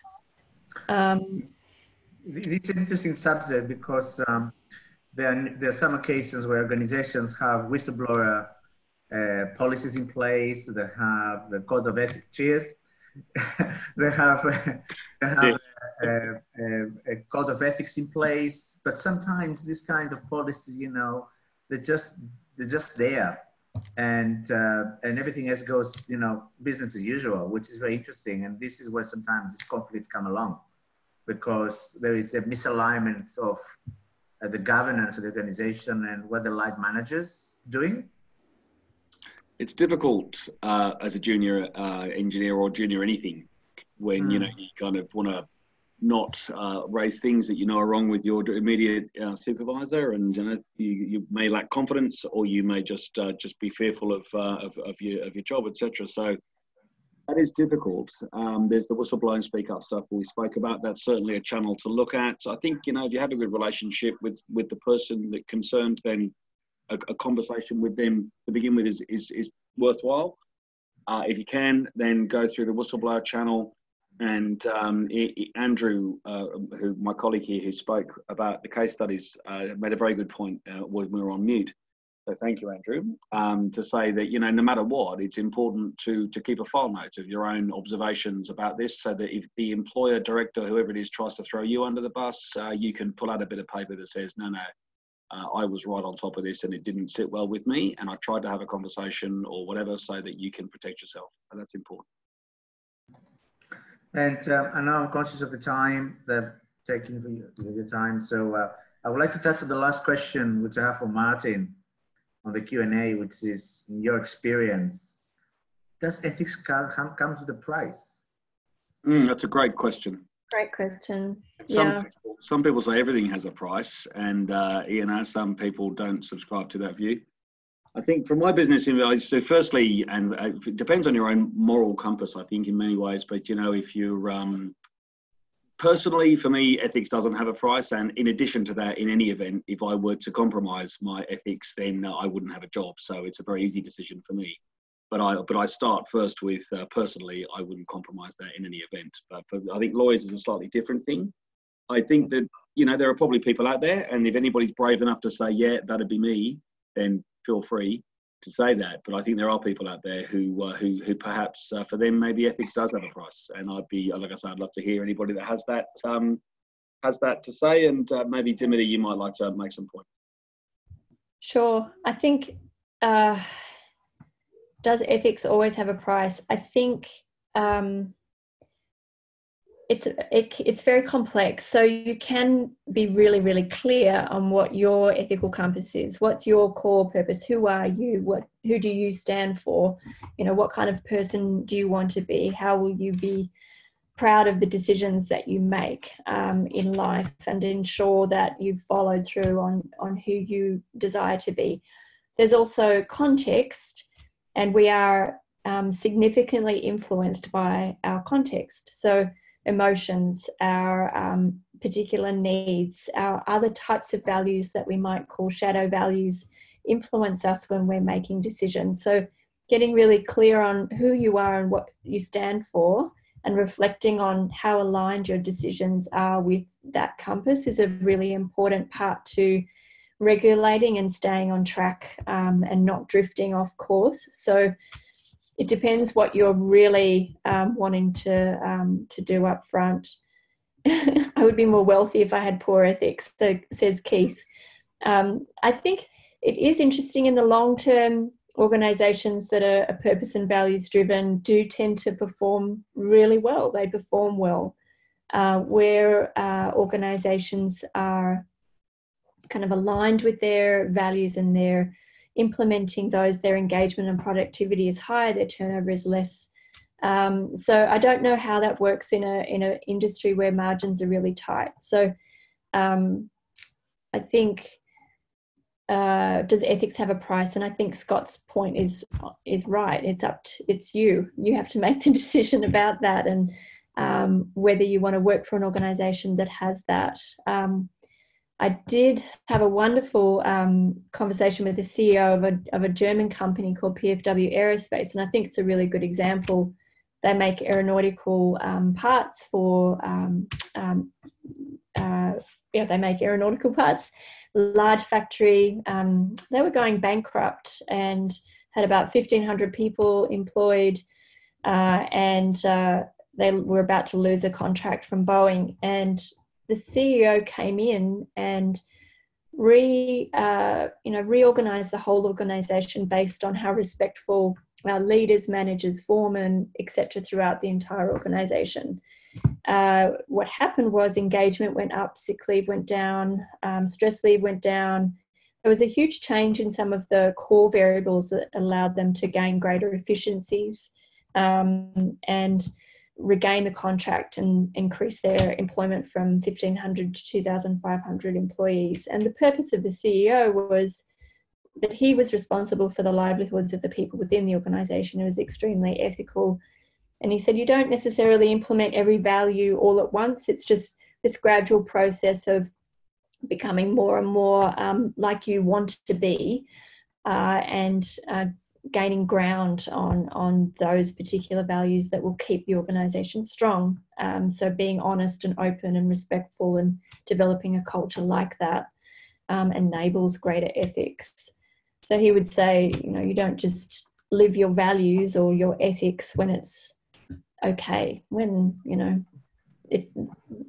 It's an interesting subject because there are some occasions where organizations have whistleblower policies in place. They have the code of ethics. Cheers. they have a code of ethics in place, but sometimes this kind of policies, you know, they're just there, and everything else goes, you know, business as usual, which is very interesting. And this is where sometimes these conflicts come along, because there is a misalignment of the governance of the organization and what the line manager's doing. It's difficult as a junior engineer or junior anything when you know you kind of want to not raise things that you know are wrong with your immediate supervisor, and you know you may lack confidence, or you may just be fearful of your job, etc. So that is difficult. There's the whistleblowing speak up stuff we spoke about. That's certainly a channel to look at. So I think, you know, if you have a good relationship with the person that concerned, then a conversation with them to begin with is worthwhile. If you can, then go through the whistleblower channel. And Andrew, who my colleague here, who spoke about the case studies, made a very good point when we were on mute. So thank you, Andrew, to say that, you know, no matter what, it's important to keep a file note of your own observations about this, so that if the employer, director, whoever it is, tries to throw you under the bus, you can pull out a bit of paper that says, no, I was right on top of this and it didn't sit well with me, and I tried to have a conversation or whatever, so that you can protect yourself. And that's important. And I know I'm conscious of the time that taking your time. So I would like to touch on the last question, which I have for Martin on the Q&A, which is, in your experience, does ethics come with a price? That's a great question. Great question. Some people say everything has a price, and you know, some people don't subscribe to that view. I think from my business, so firstly, and it depends on your own moral compass, I think, in many ways, but you know, if you're personally, for me, ethics doesn't have a price. And in addition to that, in any event, if I were to compromise my ethics, then I wouldn't have a job. So it's a very easy decision for me. But I start first with, personally, I wouldn't compromise that in any event. But I think lawyers is a slightly different thing. I think that, you know, there are probably people out there, and if anybody's brave enough to say, yeah, that'd be me, then feel free to say that. But I think there are people out there who perhaps for them maybe ethics does have a price, and I'd be, like I said, I'd love to hear anybody that has that to say, and maybe Timothy, you might like to make some point. Sure. I think does ethics always have a price? I think it's very complex. So you can be really, really clear on what your ethical compass is. What's your core purpose? Who are you? Who do you stand for? You know, what kind of person do you want to be? How will you be proud of the decisions that you make in life, and ensure that you've followed through on who you desire to be? There's also context, and we are significantly influenced by our context. So emotions, our particular needs, our other types of values that we might call shadow values influence us when we're making decisions. So getting really clear on who you are and what you stand for, and reflecting on how aligned your decisions are with that compass, is a really important part to regulating and staying on track and not drifting off course. So it depends what you're really wanting to do up front. I would be more wealthy if I had poor ethics, says Keith. I think it is interesting, in the long term, organisations that are purpose and values driven do tend to perform really well. They perform well. Where organisations are kind of aligned with their values and they're implementing those, their engagement and productivity is high, their turnover is less. So I don't know how that works in an industry where margins are really tight. So I think, does ethics have a price? And I think Scott's point is right. It's you. You have to make the decision about that, and whether you want to work for an organization that has that. I did have a wonderful conversation with the CEO of a German company called PFW Aerospace, and I think it's a really good example. They make aeronautical parts for, they make aeronautical parts, large factory. They were going bankrupt and had about 1,500 people employed, and they were about to lose a contract from Boeing. And the CEO came in and reorganized the whole organization based on how respectful our leaders, managers, foremen, etc., throughout the entire organization. What happened was engagement went up, sick leave went down, stress leave went down. There was a huge change in some of the core variables that allowed them to gain greater efficiencies and regain the contract and increase their employment from 1,500 to 2,500 employees. And the purpose of the CEO was that he was responsible for the livelihoods of the people within the organization. It was extremely ethical. And he said, you don't necessarily implement every value all at once. It's just this gradual process of becoming more and more like you want to be, and gaining ground on those particular values that will keep the organization strong. So being honest and open and respectful and developing a culture like that enables greater ethics. So he would say, you don't just live your values or your ethics when it's okay, when,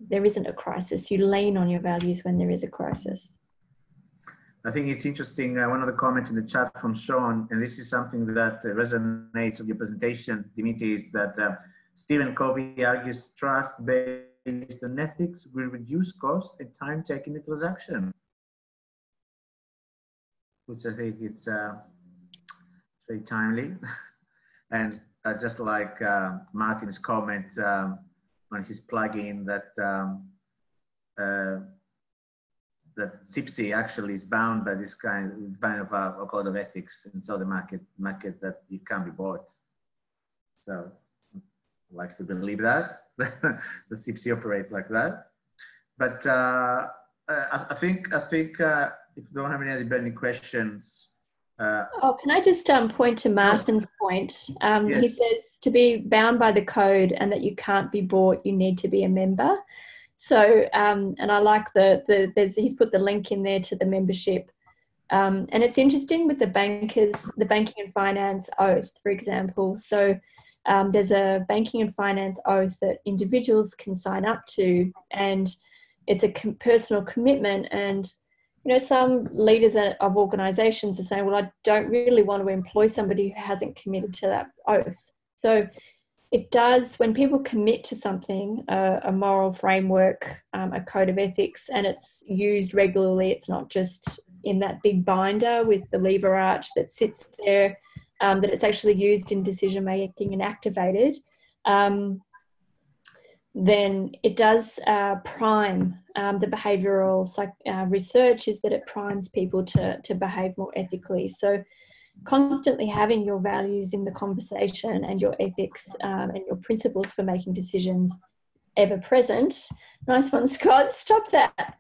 there isn't a crisis. You lean on your values when there is a crisis. I think it's interesting, one of the comments in the chat from Sean, and this is something that resonates with your presentation, Dimitri, is that Stephen Covey argues trust-based on ethics will reduce cost and time taken in transaction, which I think it's very timely. And just like Martin's comment on his plugin that CIBSE actually is bound by this kind of a code of ethics, and so the market that it can be bought. So I like to believe that the CIBSE operates like that. But I think if you don't have any burning questions. Can I just point to Martin's point? Yes. He says to be bound by the code and that you can't be bought, you need to be a member. So, and I like he's put the link in there to the membership. And it's interesting with the banking and finance oath, for example. So there's a banking and finance oath that individuals can sign up to, and it's a personal commitment. And, some leaders of organizations are saying, well, I don't really want to employ somebody who hasn't committed to that oath. So it does, when people commit to something, a moral framework, a code of ethics, and it's used regularly, it's not just in that big binder with the lever arch that sits there, that it's actually used in decision making and activated, then it does prime. The behavioural research is that it primes people to behave more ethically. So constantly having your values in the conversation and your ethics and your principles for making decisions ever present. Nice one, Scott. Stop that.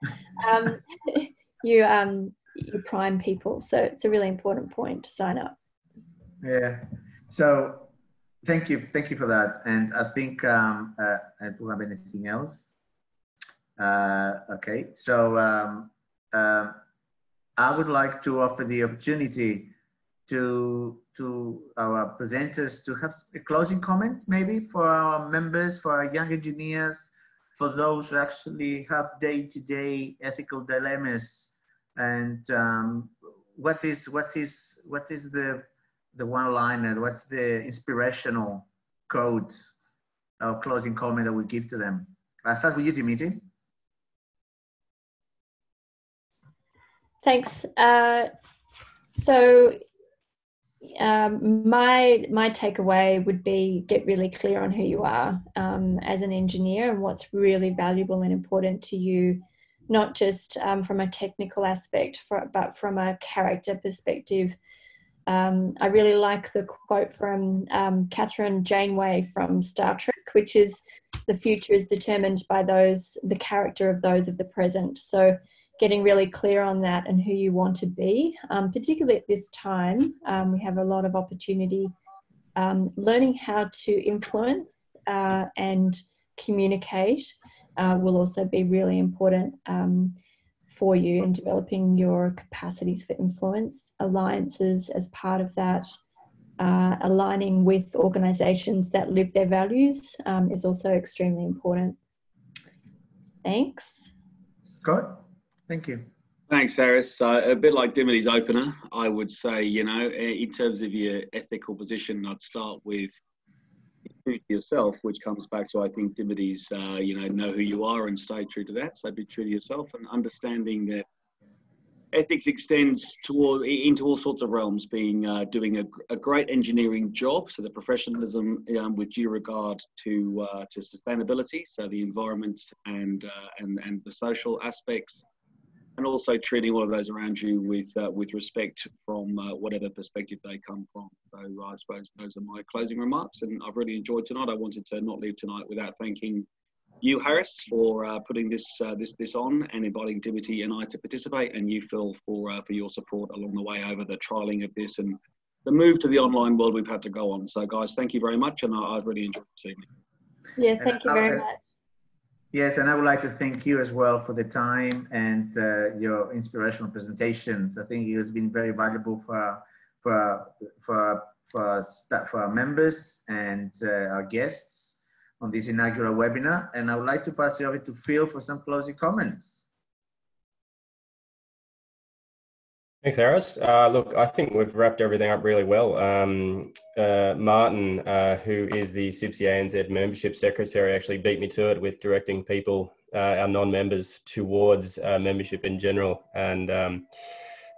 You prime people. So it's a really important point to sign up. Yeah. So thank you for that. And I think I don't have anything else. Okay. So I would like to offer the opportunity to our presenters to have a closing comment, maybe for our members, for our young engineers, for those who actually have day-to-day ethical dilemmas, and what is the one-liner, what's the inspirational quote or closing comment that we give to them? I'll start with you, Dimitri. Thanks. So my takeaway would be get really clear on who you are as an engineer and what's really valuable and important to you not just from a technical aspect, but from a character perspective. I really like the quote from Catherine Janeway from Star Trek, which is, the future is determined by the character of those of the present. So getting really clear on that and who you want to be, particularly at this time, we have a lot of opportunity. Learning how to influence and communicate will also be really important for you in developing your capacities for influence. Alliances as part of that, aligning with organisations that live their values is also extremely important. Thanks. Scott, thank you. Thanks, Harris. A bit like Dimity's opener, I would say, you know, in terms of your ethical position, I'd start with true to yourself, which comes back to, I think, Dimity's, you know who you are and stay true to that. So be true to yourself, and understanding that ethics extends into all sorts of realms, being doing a great engineering job, so the professionalism with due regard to sustainability, so the environment and the social aspects, and also treating all of those around you with respect from whatever perspective they come from. So I suppose those are my closing remarks, and I've really enjoyed tonight. I wanted to not leave tonight without thanking you, Harris, for putting this on and inviting Dimity and I to participate, and you, Phil, for your support along the way over the trialling of this and the move to the online world we've had to go on. So, guys, thank you very much, and I've really enjoyed this evening. Yeah, thank you very much. Yes, and I would like to thank you as well for the time and your inspirational presentations. I think it has been very valuable for our members and our guests on this inaugural webinar. And I would like to pass it over to Phil for some closing comments. Thanks, Harris. Look, I think we've wrapped everything up really well. Martin, who is the CIBSE ANZ membership secretary, actually beat me to it with directing people, our non-members, towards membership in general. And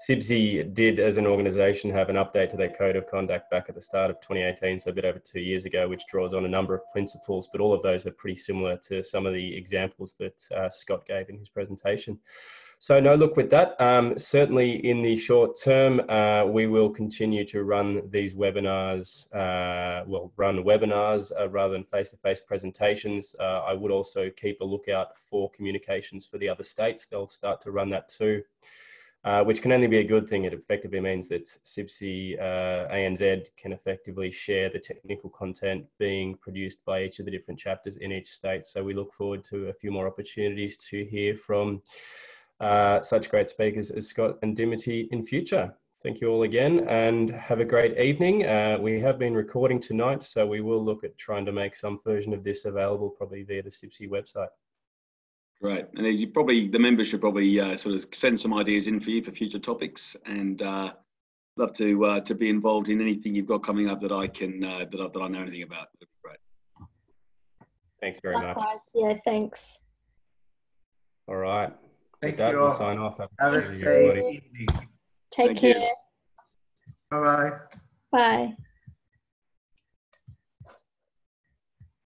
CIBSE did, as an organisation, have an update to their code of conduct back at the start of 2018, so a bit over 2 years ago, which draws on a number of principles, but all of those are pretty similar to some of the examples that Scott gave in his presentation. So no, look, with that, certainly in the short term, we will continue to run these webinars, rather than face-to-face presentations. I would also keep a lookout for communications for the other states. They'll start to run that too, which can only be a good thing. It effectively means that CIBSE ANZ can effectively share the technical content being produced by each of the different chapters in each state. So we look forward to a few more opportunities to hear from such great speakers as Scott and Dimity in future. Thank you all again, and have a great evening. We have been recording tonight, so we will look at trying to make some version of this available, probably via the CIBSE website. Right, and the members should probably sort of send some ideas in for you for future topics, and love to be involved in anything you've got coming up that I can that I know anything about. That'd be great. Thanks very much. Yeah, thanks. All right. Thank With that, you we'll all. sign off. Have a safe evening. Take care. Bye-bye. Bye.